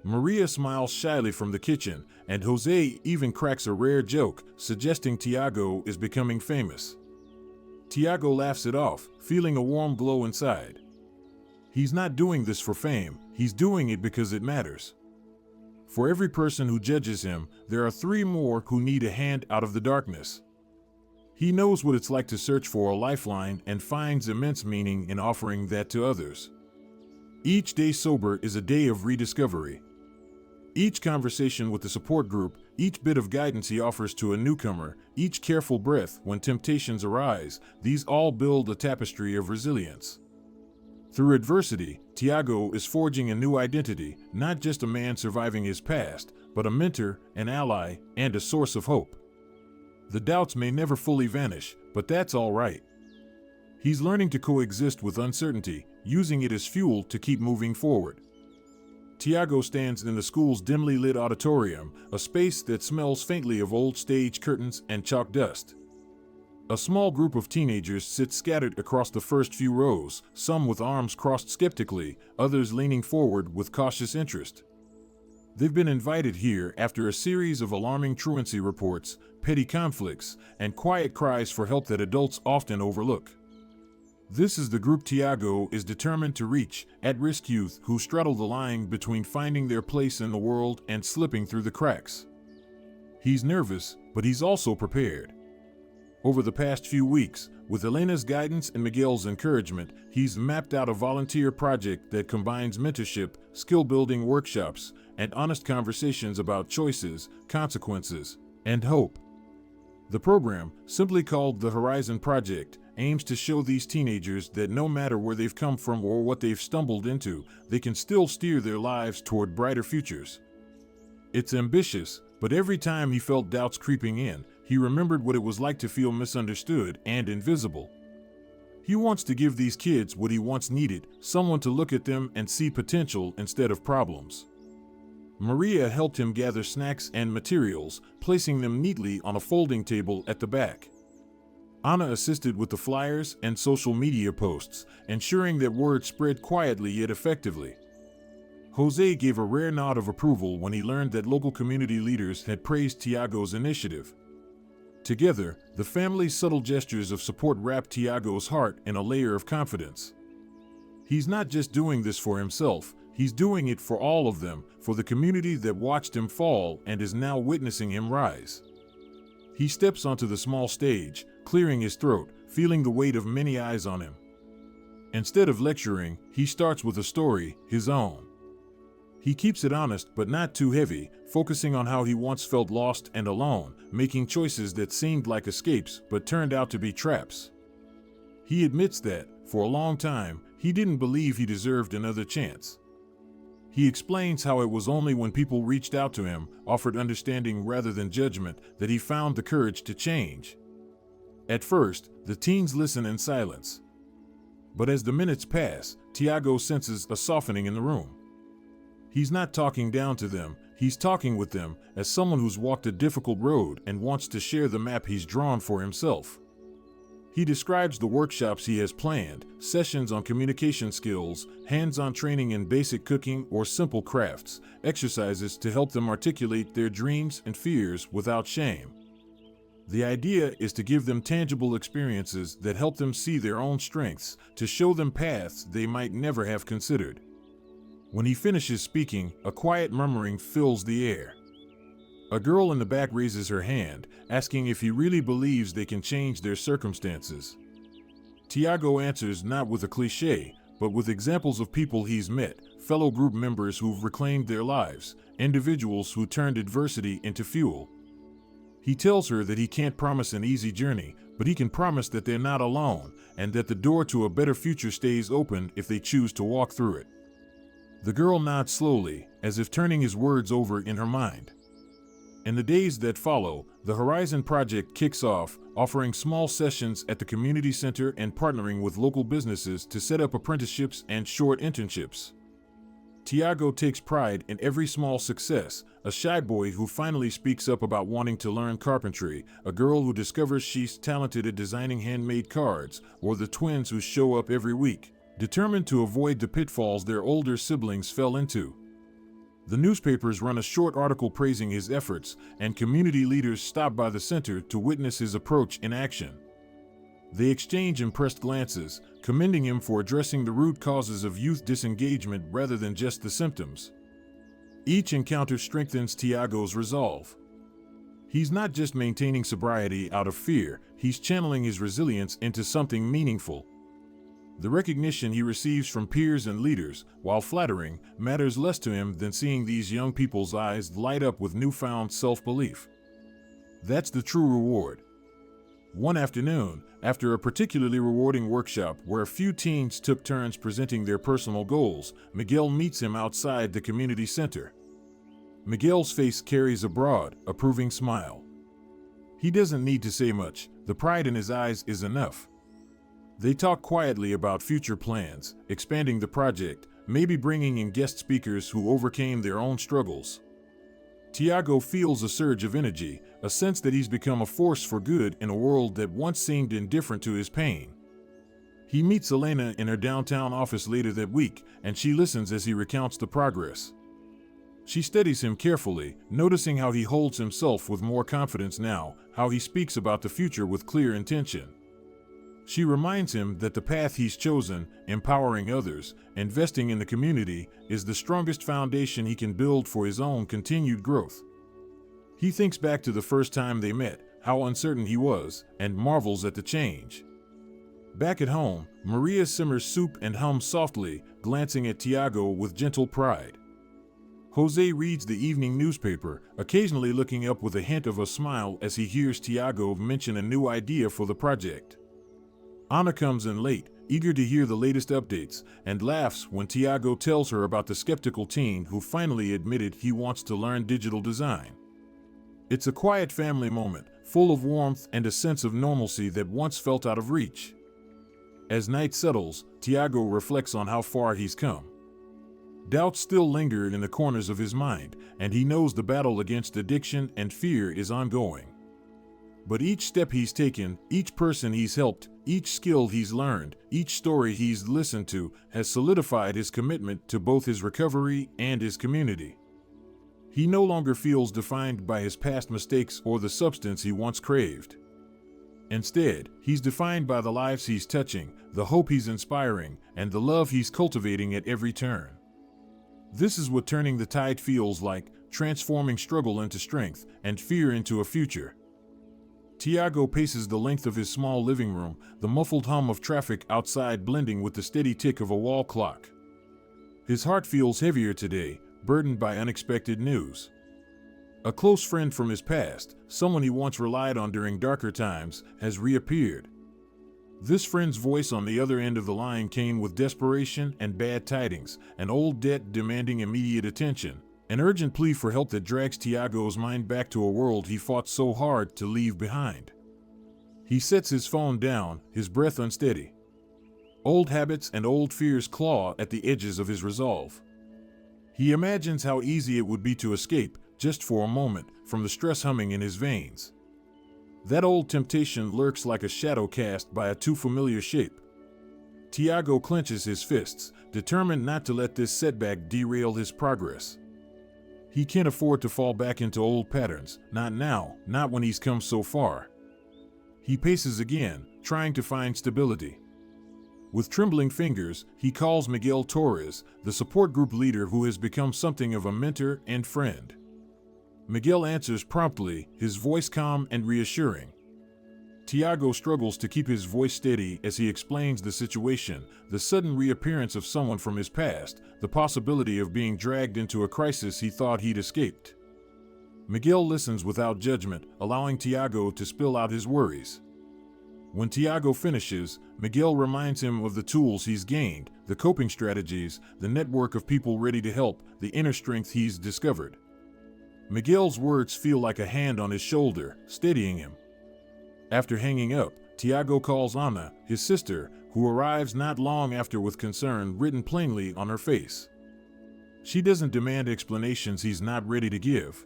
Maria smiles shyly from the kitchen, and Jose even cracks a rare joke, suggesting Tiago is becoming famous. Tiago laughs it off, feeling a warm glow inside. He's not doing this for fame, he's doing it because it matters. For every person who judges him, there are 3 more who need a hand out of the darkness. He knows what it's like to search for a lifeline and finds immense meaning in offering that to others. Each day sober is a day of rediscovery. Each conversation with the support group, each bit of guidance he offers to a newcomer, each careful breath when temptations arise, these all build a tapestry of resilience. Through adversity, Tiago is forging a new identity, not just a man surviving his past, but a mentor, an ally, and a source of hope. The doubts may never fully vanish, but that's all right. He's learning to coexist with uncertainty, using it as fuel to keep moving forward. Tiago stands in the school's dimly lit auditorium, a space that smells faintly of old stage curtains and chalk dust. A small group of teenagers sit scattered across the first few rows, some with arms crossed skeptically, others leaning forward with cautious interest. They've been invited here after a series of alarming truancy reports, petty conflicts, and quiet cries for help that adults often overlook. This is the group Tiago is determined to reach, at-risk youth who straddle the line between finding their place in the world and slipping through the cracks. He's nervous, but he's also prepared. Over the past few weeks, with Elena's guidance and Miguel's encouragement, he's mapped out a volunteer project that combines mentorship, skill-building workshops, and honest conversations about choices, consequences, and hope. The program, simply called the Horizon Project, aims to show these teenagers that no matter where they've come from or what they've stumbled into, they can still steer their lives toward brighter futures. It's ambitious, but every time he felt doubts creeping in, he remembered what it was like to feel misunderstood and invisible. He wants to give these kids what he once needed, someone to look at them and see potential instead of problems. Maria helped him gather snacks and materials, placing them neatly on a folding table at the back. Anna assisted with the flyers and social media posts, ensuring that word spread quietly yet effectively. Jose gave a rare nod of approval when he learned that local community leaders had praised Tiago's initiative. Together, the family's subtle gestures of support wrapped Tiago's heart in a layer of confidence. He's not just doing this for himself, he's doing it for all of them, for the community that watched him fall and is now witnessing him rise. He steps onto the small stage, clearing his throat, feeling the weight of many eyes on him. Instead of lecturing, he starts with a story, his own. He keeps it honest but not too heavy, focusing on how he once felt lost and alone, making choices that seemed like escapes but turned out to be traps. He admits that, for a long time, he didn't believe he deserved another chance. He explains how it was only when people reached out to him, offered understanding rather than judgment, that he found the courage to change. At first, the teens listen in silence. But as the minutes pass, Tiago senses a softening in the room. He's not talking down to them, he's talking with them as someone who's walked a difficult road and wants to share the map he's drawn for himself. He describes the workshops he has planned, sessions on communication skills, hands-on training in basic cooking or simple crafts, exercises to help them articulate their dreams and fears without shame. The idea is to give them tangible experiences that help them see their own strengths, to show them paths they might never have considered. When he finishes speaking, a quiet murmuring fills the air. A girl in the back raises her hand, asking if he really believes they can change their circumstances. Tiago answers not with a cliché, but with examples of people he's met, fellow group members who've reclaimed their lives, individuals who turned adversity into fuel. He tells her that he can't promise an easy journey, but he can promise that they're not alone, and that the door to a better future stays open if they choose to walk through it. The girl nods slowly, as if turning his words over in her mind. In the days that follow, the Horizon Project kicks off, offering small sessions at the community center and partnering with local businesses to set up apprenticeships and short internships. Tiago takes pride in every small success, a shy boy who finally speaks up about wanting to learn carpentry, a girl who discovers she's talented at designing handmade cards, or the twins who show up every week, determined to avoid the pitfalls their older siblings fell into. The newspapers run a short article praising his efforts, and community leaders stop by the center to witness his approach in action. They exchange impressed glances, commending him for addressing the root causes of youth disengagement rather than just the symptoms. Each encounter strengthens Tiago's resolve. He's not just maintaining sobriety out of fear, he's channeling his resilience into something meaningful. The recognition he receives from peers and leaders, while flattering, matters less to him than seeing these young people's eyes light up with newfound self-belief. That's the true reward. One afternoon, after a particularly rewarding workshop where a few teens took turns presenting their personal goals, Miguel meets him outside the community center. Miguel's face carries a broad, approving smile. He doesn't need to say much, the pride in his eyes is enough. They talk quietly about future plans, expanding the project, maybe bringing in guest speakers who overcame their own struggles. Tiago feels a surge of energy, a sense that he's become a force for good in a world that once seemed indifferent to his pain. He meets Elena in her downtown office later that week, and she listens as he recounts the progress. She studies him carefully, noticing how he holds himself with more confidence now, how he speaks about the future with clear intention. She reminds him that the path he's chosen, empowering others, investing in the community, is the strongest foundation he can build for his own continued growth. He thinks back to the first time they met, how uncertain he was, and marvels at the change. Back at home, Maria simmers soup and hums softly, glancing at Tiago with gentle pride. Jose reads the evening newspaper, occasionally looking up with a hint of a smile as he hears Tiago mention a new idea for the project. Anna comes in late, eager to hear the latest updates, and laughs when Tiago tells her about the skeptical teen who finally admitted he wants to learn digital design. It's a quiet family moment, full of warmth and a sense of normalcy that once felt out of reach. As night settles, Tiago reflects on how far he's come. Doubts still linger in the corners of his mind, and he knows the battle against addiction and fear is ongoing. But each step he's taken, each person he's helped, each skill he's learned, each story he's listened to has solidified his commitment to both his recovery and his community. He no longer feels defined by his past mistakes or the substance he once craved. Instead, he's defined by the lives he's touching, the hope he's inspiring, and the love he's cultivating at every turn. This is what turning the tide feels like, transforming struggle into strength and fear into a future. Tiago paces the length of his small living room, the muffled hum of traffic outside blending with the steady tick of a wall clock. His heart feels heavier today, burdened by unexpected news. A close friend from his past, someone he once relied on during darker times, has reappeared. This friend's voice on the other end of the line came with desperation and bad tidings, an old debt demanding immediate attention, an urgent plea for help that drags Tiago's mind back to a world he fought so hard to leave behind. He sets his phone down, his breath unsteady. Old habits and old fears claw at the edges of his resolve. He imagines how easy it would be to escape, just for a moment, from the stress humming in his veins. That old temptation lurks like a shadow cast by a too familiar shape. Tiago clenches his fists, determined not to let this setback derail his progress. He can't afford to fall back into old patterns, not now, not when he's come so far. He paces again, trying to find stability. With trembling fingers, he calls Miguel Torres, the support group leader who has become something of a mentor and friend. Miguel answers promptly, his voice calm and reassuring. Tiago struggles to keep his voice steady as he explains the situation, the sudden reappearance of someone from his past, the possibility of being dragged into a crisis he thought he'd escaped. Miguel listens without judgment, allowing Tiago to spill out his worries. When Tiago finishes, Miguel reminds him of the tools he's gained, the coping strategies, the network of people ready to help, the inner strength he's discovered. Miguel's words feel like a hand on his shoulder, steadying him. After hanging up, Tiago calls Ana, his sister, who arrives not long after with concern written plainly on her face. She doesn't demand explanations he's not ready to give.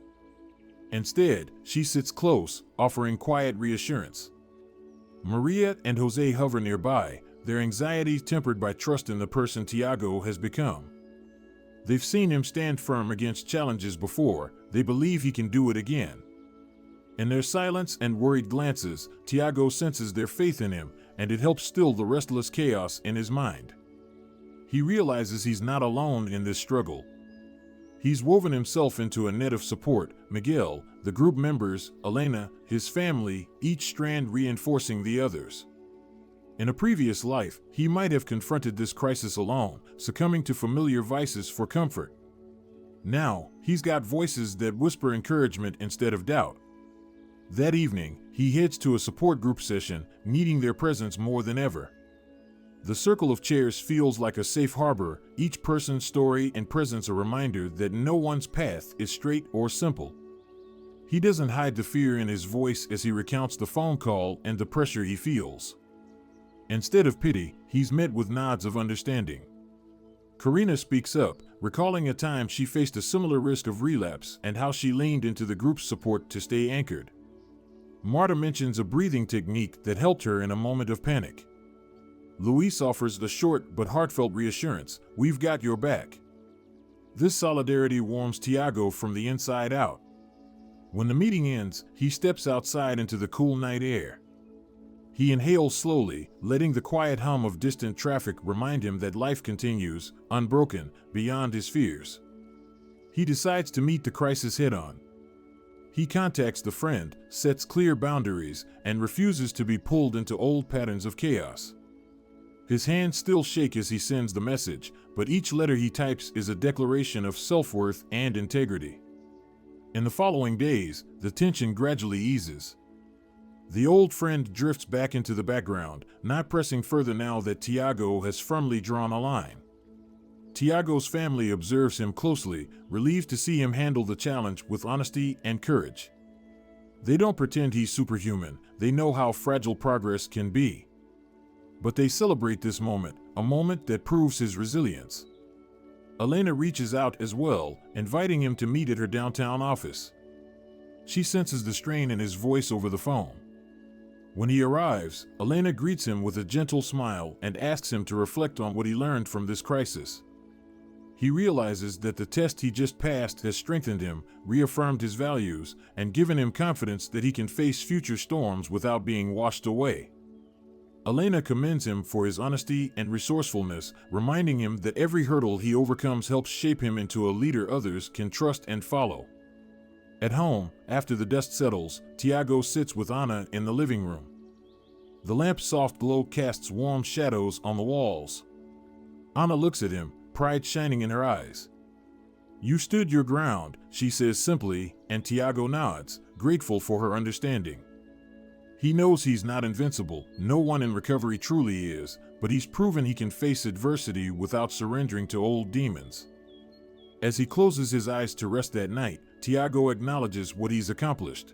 Instead, she sits close, offering quiet reassurance. Maria and Jose hover nearby, their anxiety tempered by trust in the person Tiago has become. They've seen him stand firm against challenges before, they believe he can do it again. In their silence and worried glances, Tiago senses their faith in him, and it helps still the restless chaos in his mind. He realizes he's not alone in this struggle. He's woven himself into a net of support, Miguel, the group members, Elena, his family, each strand reinforcing the others. In a previous life, he might have confronted this crisis alone, succumbing to familiar vices for comfort. Now, he's got voices that whisper encouragement instead of doubt. That evening, he heads to a support group session, needing their presence more than ever. The circle of chairs feels like a safe harbor, each person's story and presence a reminder that no one's path is straight or simple. He doesn't hide the fear in his voice as he recounts the phone call and the pressure he feels. Instead of pity, he's met with nods of understanding. Karina speaks up, recalling a time she faced a similar risk of relapse and how she leaned into the group's support to stay anchored. Marta mentions a breathing technique that helped her in a moment of panic. Luis offers the short but heartfelt reassurance, "We've got your back." This solidarity warms Tiago from the inside out. When the meeting ends, he steps outside into the cool night air. He inhales slowly, letting the quiet hum of distant traffic remind him that life continues, unbroken, beyond his fears. He decides to meet the crisis head-on. He contacts the friend, sets clear boundaries, and refuses to be pulled into old patterns of chaos. His hands still shake as he sends the message, but each letter he types is a declaration of self-worth and integrity. In the following days, the tension gradually eases. The old friend drifts back into the background, not pressing further now that Tiago has firmly drawn a line. Tiago's family observes him closely, relieved to see him handle the challenge with honesty and courage. They don't pretend he's superhuman, they know how fragile progress can be. But they celebrate this moment, a moment that proves his resilience. Elena reaches out as well, inviting him to meet at her downtown office. She senses the strain in his voice over the phone. When he arrives, Elena greets him with a gentle smile and asks him to reflect on what he learned from this crisis. He realizes that the test he just passed has strengthened him, reaffirmed his values, and given him confidence that he can face future storms without being washed away. Elena commends him for his honesty and resourcefulness, reminding him that every hurdle he overcomes helps shape him into a leader others can trust and follow. At home, after the dust settles, Tiago sits with Anna in the living room. The lamp's soft glow casts warm shadows on the walls. Anna looks at him, pride shining in her eyes. "You stood your ground," she says simply, and Tiago nods, grateful for her understanding. He knows he's not invincible, no one in recovery truly is, but he's proven he can face adversity without surrendering to old demons. As he closes his eyes to rest that night, Tiago acknowledges what he's accomplished.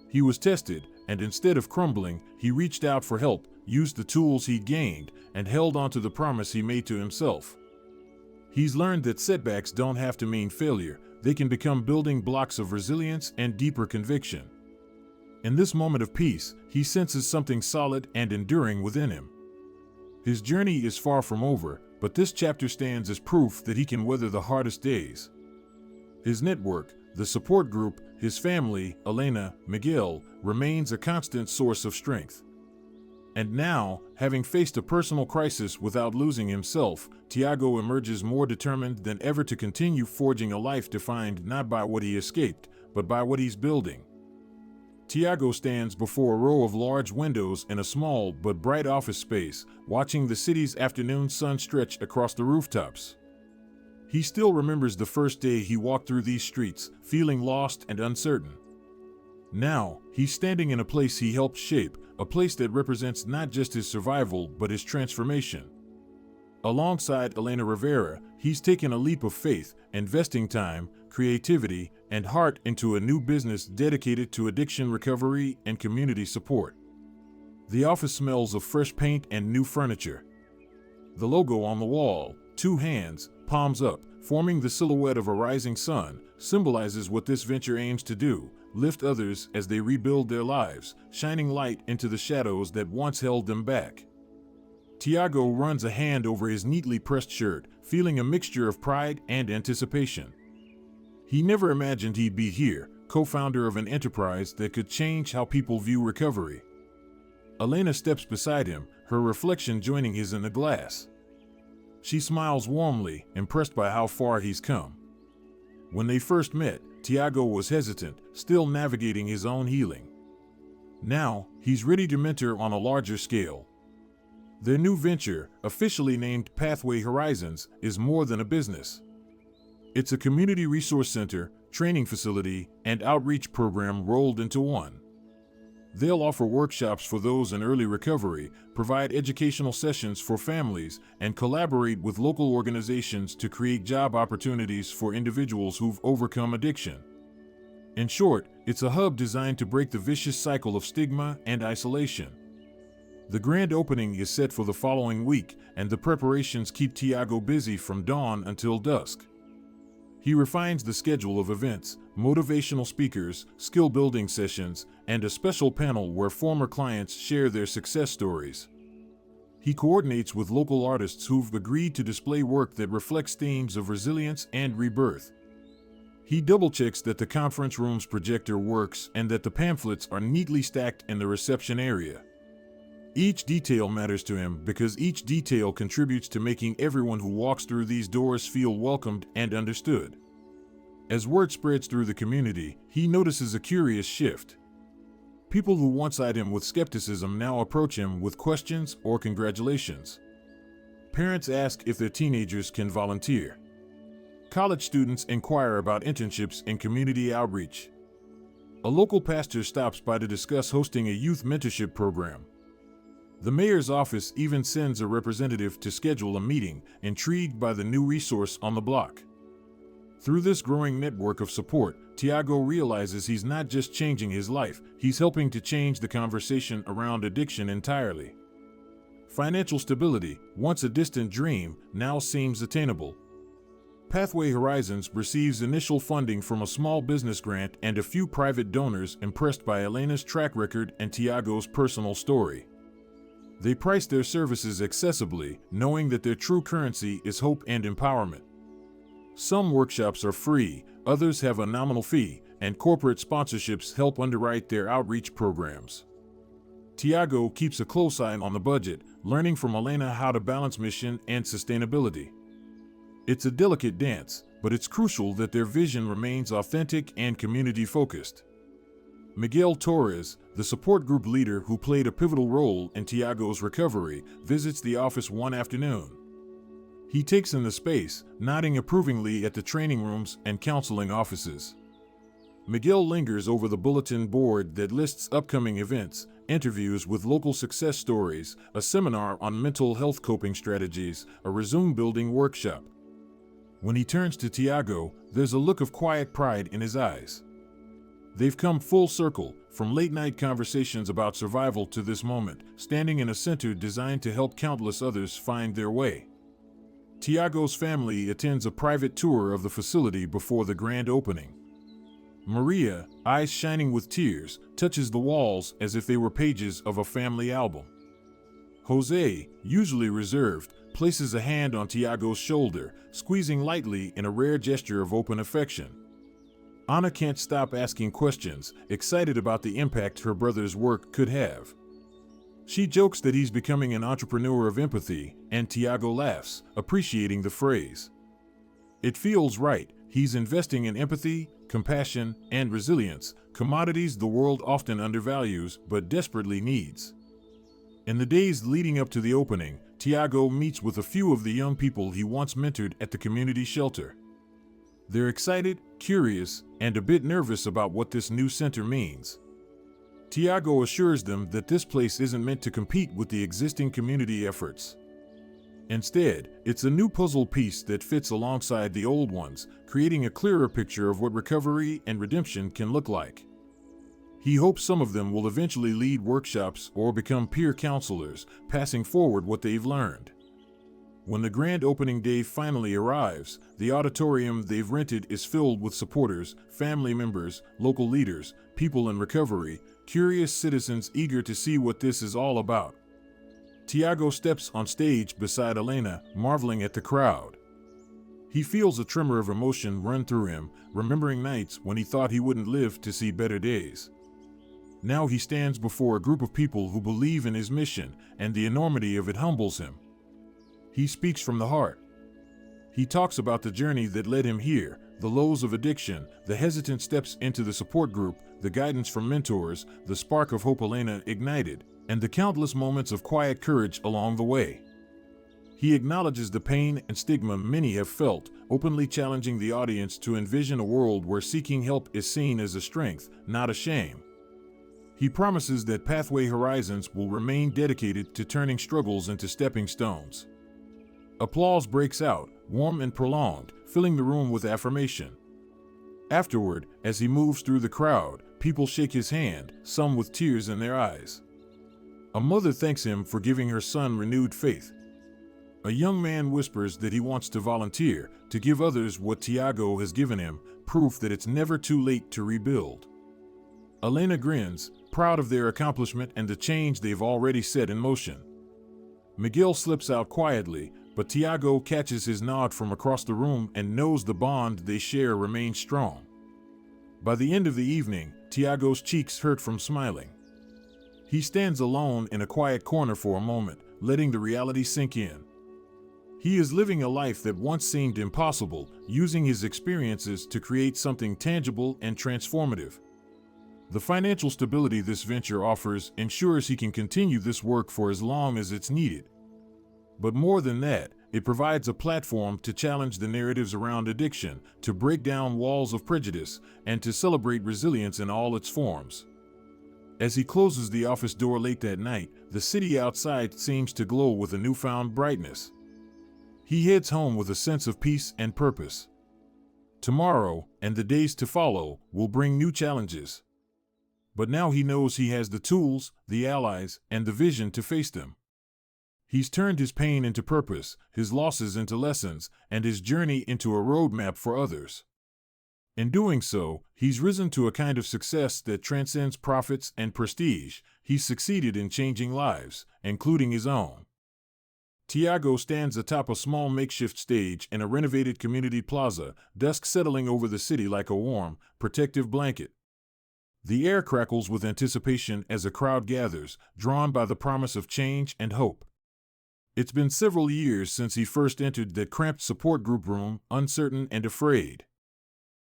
He was tested, and instead of crumbling, he reached out for help, used the tools he'd gained, and held on to the promise he made to himself. He's learned that setbacks don't have to mean failure, they can become building blocks of resilience and deeper conviction. In this moment of peace, he senses something solid and enduring within him. His journey is far from over, but this chapter stands as proof that he can weather the hardest days. His network, the support group, his family, Elena, Miguel, remains a constant source of strength. And now, having faced a personal crisis without losing himself, Tiago emerges more determined than ever to continue forging a life defined not by what he escaped, but by what he's building. Tiago stands before a row of large windows in a small but bright office space, watching the city's afternoon sun stretch across the rooftops. He still remembers the first day he walked through these streets, feeling lost and uncertain. Now, he's standing in a place he helped shape, a place that represents not just his survival but his transformation. Alongside Elena Rivera, he's taken a leap of faith, investing time, creativity, and heart into a new business dedicated to addiction recovery and community support. The office smells of fresh paint and new furniture. The logo on the wall, two hands, palms up, forming the silhouette of a rising sun, symbolizes what this venture aims to do: lift others as they rebuild their lives, shining light into the shadows that once held them back. Tiago runs a hand over his neatly pressed shirt, feeling a mixture of pride and anticipation. He never imagined he'd be here, co-founder of an enterprise that could change how people view recovery. Elena steps beside him, her reflection joining his in the glass. She smiles warmly, impressed by how far he's come. When they first met, Tiago was hesitant, still navigating his own healing. Now, he's ready to mentor on a larger scale. Their new venture, officially named Pathway Horizons, is more than a business. It's a community resource center, training facility, and outreach program rolled into one. They'll offer workshops for those in early recovery, provide educational sessions for families, and collaborate with local organizations to create job opportunities for individuals who've overcome addiction. In short, it's a hub designed to break the vicious cycle of stigma and isolation. The grand opening is set for the following week, and the preparations keep Tiago busy from dawn until dusk. He refines the schedule of events, motivational speakers, skill-building sessions, and a special panel where former clients share their success stories. He coordinates with local artists who've agreed to display work that reflects themes of resilience and rebirth. He double-checks that the conference room's projector works and that the pamphlets are neatly stacked in the reception area. Each detail matters to him because each detail contributes to making everyone who walks through these doors feel welcomed and understood. As word spreads through the community, he notices a curious shift. People who once eyed him with skepticism now approach him with questions or congratulations. Parents ask if their teenagers can volunteer. College students inquire about internships in community outreach. A local pastor stops by to discuss hosting a youth mentorship program. The mayor's office even sends a representative to schedule a meeting, intrigued by the new resource on the block. Through this growing network of support, Tiago realizes he's not just changing his life, he's helping to change the conversation around addiction entirely. Financial stability, once a distant dream, now seems attainable. Pathway Horizons receives initial funding from a small business grant and a few private donors impressed by Elena's track record and Tiago's personal story. They price their services accessibly, knowing that their true currency is hope and empowerment. Some workshops are free, others have a nominal fee, and corporate sponsorships help underwrite their outreach programs. Tiago keeps a close eye on the budget, learning from Elena how to balance mission and sustainability. It's a delicate dance, but it's crucial that their vision remains authentic and community-focused. Miguel Torres, the support group leader who played a pivotal role in Tiago's recovery, visits the office one afternoon. He takes in the space, nodding approvingly at the training rooms and counseling offices. Miguel lingers over the bulletin board that lists upcoming events, interviews with local success stories, a seminar on mental health coping strategies, a resume-building workshop. When he turns to Tiago, there's a look of quiet pride in his eyes. They've come full circle, from late-night conversations about survival to this moment, standing in a center designed to help countless others find their way. Tiago's family attends a private tour of the facility before the grand opening. Maria, eyes shining with tears, touches the walls as if they were pages of a family album. Jose, usually reserved, places a hand on Tiago's shoulder, squeezing lightly in a rare gesture of open affection. Ana can't stop asking questions, excited about the impact her brother's work could have. She jokes that he's becoming an entrepreneur of empathy, and Tiago laughs, appreciating the phrase. It feels right, he's investing in empathy, compassion, and resilience, commodities the world often undervalues but desperately needs. In the days leading up to the opening, Tiago meets with a few of the young people he once mentored at the community shelter. They're excited, curious, and a bit nervous about what this new center means. Tiago assures them that this place isn't meant to compete with the existing community efforts. Instead, it's a new puzzle piece that fits alongside the old ones, creating a clearer picture of what recovery and redemption can look like. He hopes some of them will eventually lead workshops or become peer counselors, passing forward what they've learned. When the grand opening day finally arrives, the auditorium they've rented is filled with supporters, family members, local leaders, people in recovery, curious citizens eager to see what this is all about. Tiago steps on stage beside Elena, marveling at the crowd. He feels a tremor of emotion run through him, remembering nights when he thought he wouldn't live to see better days. Now he stands before a group of people who believe in his mission, and the enormity of it humbles him. He speaks from the heart. He talks about the journey that led him here, the lows of addiction, the hesitant steps into the support group, the guidance from mentors, the spark of hope Elena ignited, and the countless moments of quiet courage along the way. He acknowledges the pain and stigma many have felt, openly challenging the audience to envision a world where seeking help is seen as a strength, not a shame. He promises that Pathway Horizons will remain dedicated to turning struggles into stepping stones. Applause breaks out, warm and prolonged, filling the room with affirmation. Afterward, as he moves through the crowd, people shake his hand, some with tears in their eyes. A mother thanks him for giving her son renewed faith. A young man whispers that he wants to volunteer, to give others what Tiago has given him, proof that it's never too late to rebuild. Elena grins, proud of their accomplishment and the change they've already set in motion. Miguel slips out quietly, but Tiago catches his nod from across the room and knows the bond they share remains strong. By the end of the evening, Tiago's cheeks hurt from smiling. He stands alone in a quiet corner for a moment, letting the reality sink in. He is living a life that once seemed impossible, using his experiences to create something tangible and transformative. The financial stability this venture offers ensures he can continue this work for as long as it's needed. But more than that, it provides a platform to challenge the narratives around addiction, to break down walls of prejudice, and to celebrate resilience in all its forms. As he closes the office door late that night, the city outside seems to glow with a newfound brightness. He heads home with a sense of peace and purpose. Tomorrow, and the days to follow, will bring new challenges. But now he knows he has the tools, the allies, and the vision to face them. He's turned his pain into purpose, his losses into lessons, and his journey into a roadmap for others. In doing so, he's risen to a kind of success that transcends profits and prestige. He's succeeded in changing lives, including his own. Tiago stands atop a small makeshift stage in a renovated community plaza, dusk settling over the city like a warm, protective blanket. The air crackles with anticipation as a crowd gathers, drawn by the promise of change and hope. It's been several years since he first entered that cramped support group room, uncertain and afraid.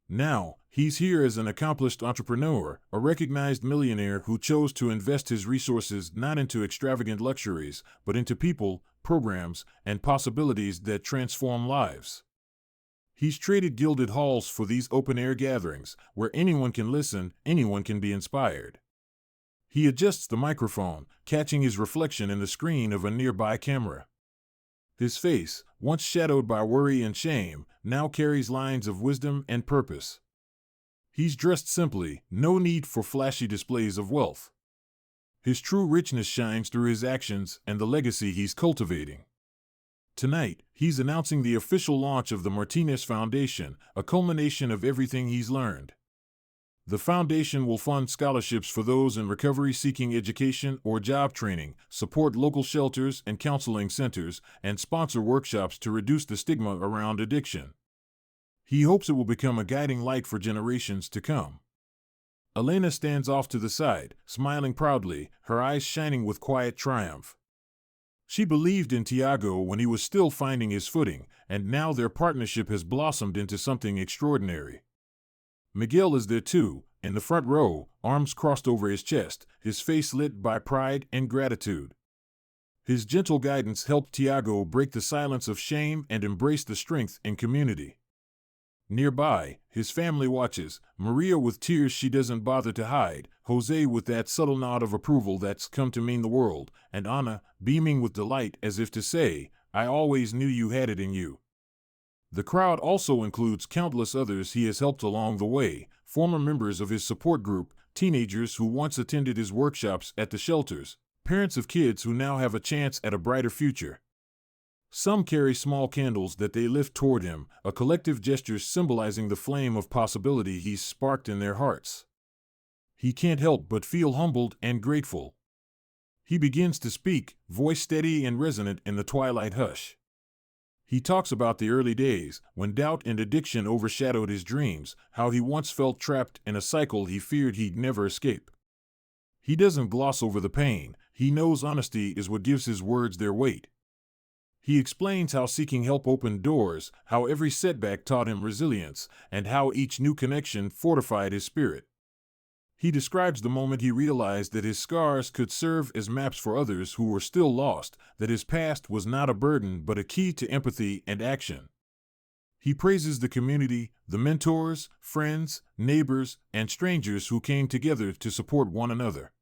Now, he's here as an accomplished entrepreneur, a recognized millionaire who chose to invest his resources not into extravagant luxuries, but into people, programs, and possibilities that transform lives. He's traded gilded halls for these open-air gatherings, where anyone can listen, anyone can be inspired. He adjusts the microphone, catching his reflection in the screen of a nearby camera. His face, once shadowed by worry and shame, now carries lines of wisdom and purpose. He's dressed simply, no need for flashy displays of wealth. His true richness shines through his actions and the legacy he's cultivating. Tonight, he's announcing the official launch of the Martinez Foundation, a culmination of everything he's learned. The foundation will fund scholarships for those in recovery seeking education or job training, support local shelters and counseling centers, and sponsor workshops to reduce the stigma around addiction. He hopes it will become a guiding light for generations to come. Elena stands off to the side, smiling proudly, her eyes shining with quiet triumph. She believed in Tiago when he was still finding his footing, and now their partnership has blossomed into something extraordinary. Miguel is there too, in the front row, arms crossed over his chest, his face lit by pride and gratitude. His gentle guidance helped Tiago break the silence of shame and embrace the strength in community. Nearby, his family watches, Maria with tears she doesn't bother to hide, Jose with that subtle nod of approval that's come to mean the world, and Ana, beaming with delight as if to say, "I always knew you had it in you." The crowd also includes countless others he has helped along the way, former members of his support group, teenagers who once attended his workshops at the shelters, parents of kids who now have a chance at a brighter future. Some carry small candles that they lift toward him, a collective gesture symbolizing the flame of possibility he's sparked in their hearts. He can't help but feel humbled and grateful. He begins to speak, voice steady and resonant in the twilight hush. He talks about the early days, when doubt and addiction overshadowed his dreams, how he once felt trapped in a cycle he feared he'd never escape. He doesn't gloss over the pain, he knows honesty is what gives his words their weight. He explains how seeking help opened doors, how every setback taught him resilience, and how each new connection fortified his spirit. He describes the moment he realized that his scars could serve as maps for others who were still lost, that his past was not a burden but a key to empathy and action. He praises the community, the mentors, friends, neighbors, and strangers who came together to support one another.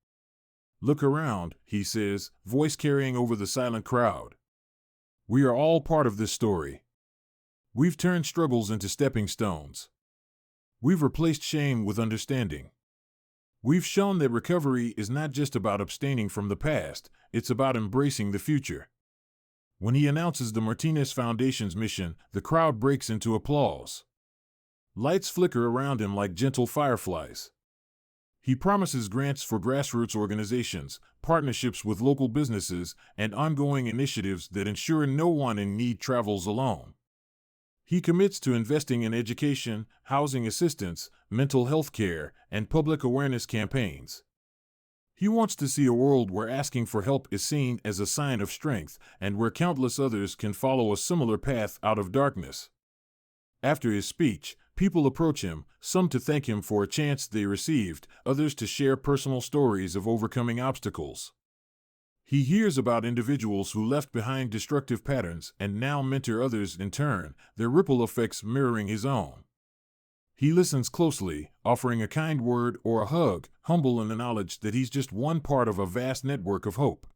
"Look around," he says, voice carrying over the silent crowd. "We are all part of this story. We've turned struggles into stepping stones. We've replaced shame with understanding. We've shown that recovery is not just about abstaining from the past, it's about embracing the future." When he announces the Martinez Foundation's mission, the crowd breaks into applause. Lights flicker around him like gentle fireflies. He promises grants for grassroots organizations, partnerships with local businesses, and ongoing initiatives that ensure no one in need travels alone. He commits to investing in education, housing assistance, mental health care, and public awareness campaigns. He wants to see a world where asking for help is seen as a sign of strength, and where countless others can follow a similar path out of darkness. After his speech, people approach him, some to thank him for a chance they received, others to share personal stories of overcoming obstacles. He hears about individuals who left behind destructive patterns and now mentor others in turn, their ripple effects mirroring his own. He listens closely, offering a kind word or a hug, humble in the knowledge that he's just one part of a vast network of hope.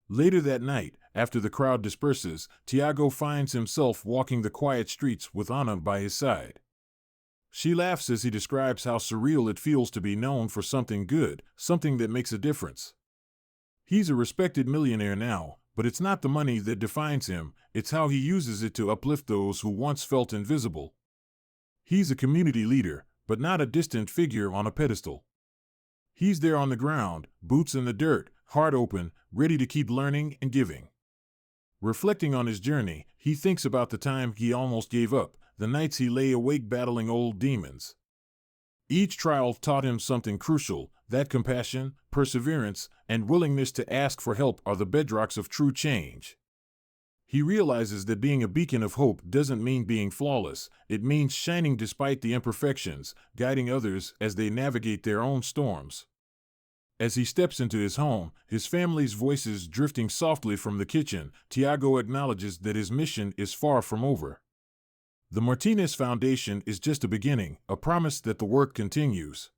Later that night, after the crowd disperses, Tiago finds himself walking the quiet streets with Ana by his side. She laughs as he describes how surreal it feels to be known for something good, something that makes a difference. He's a respected millionaire now, But it's not the money that defines him, it's how he uses it to uplift those who once felt invisible. He's a community leader, but not a distant figure on a pedestal. He's there on the ground, boots in the dirt, heart open, ready to keep learning and giving. Reflecting on his journey, he thinks about the time he almost gave up, the nights he lay awake battling old demons. Each trial taught him something crucial, that compassion, perseverance, and willingness to ask for help are the bedrocks of true change. He realizes that being a beacon of hope doesn't mean being flawless, it means shining despite the imperfections, guiding others as they navigate their own storms. As he steps into his home, his family's voices drifting softly from the kitchen, Tiago acknowledges that his mission is far from over. The Martinez Foundation is just a beginning, a promise that the work continues.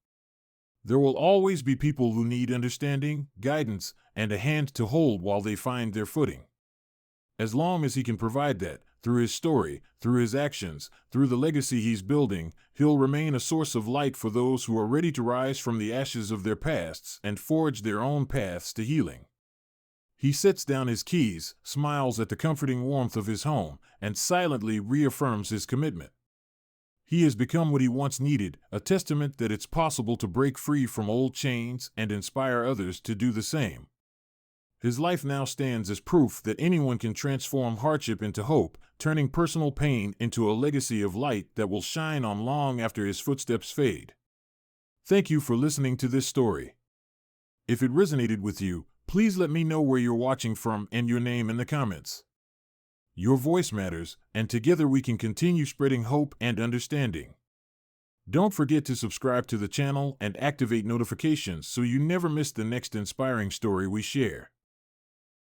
There will always be people who need understanding, guidance, and a hand to hold while they find their footing. As long as he can provide that, through his story, through his actions, through the legacy he's building, he'll remain a source of light for those who are ready to rise from the ashes of their pasts and forge their own paths to healing. He sets down his keys, smiles at the comforting warmth of his home, and silently reaffirms his commitment. He has become what he once needed, a testament that it's possible to break free from old chains and inspire others to do the same. His life now stands as proof that anyone can transform hardship into hope, turning personal pain into a legacy of light that will shine on long after his footsteps fade. Thank you for listening to this story. If it resonated with you, please let me know where you're watching from and your name in the comments. Your voice matters, and together we can continue spreading hope and understanding. Don't forget to subscribe to the channel and activate notifications so you never miss the next inspiring story we share.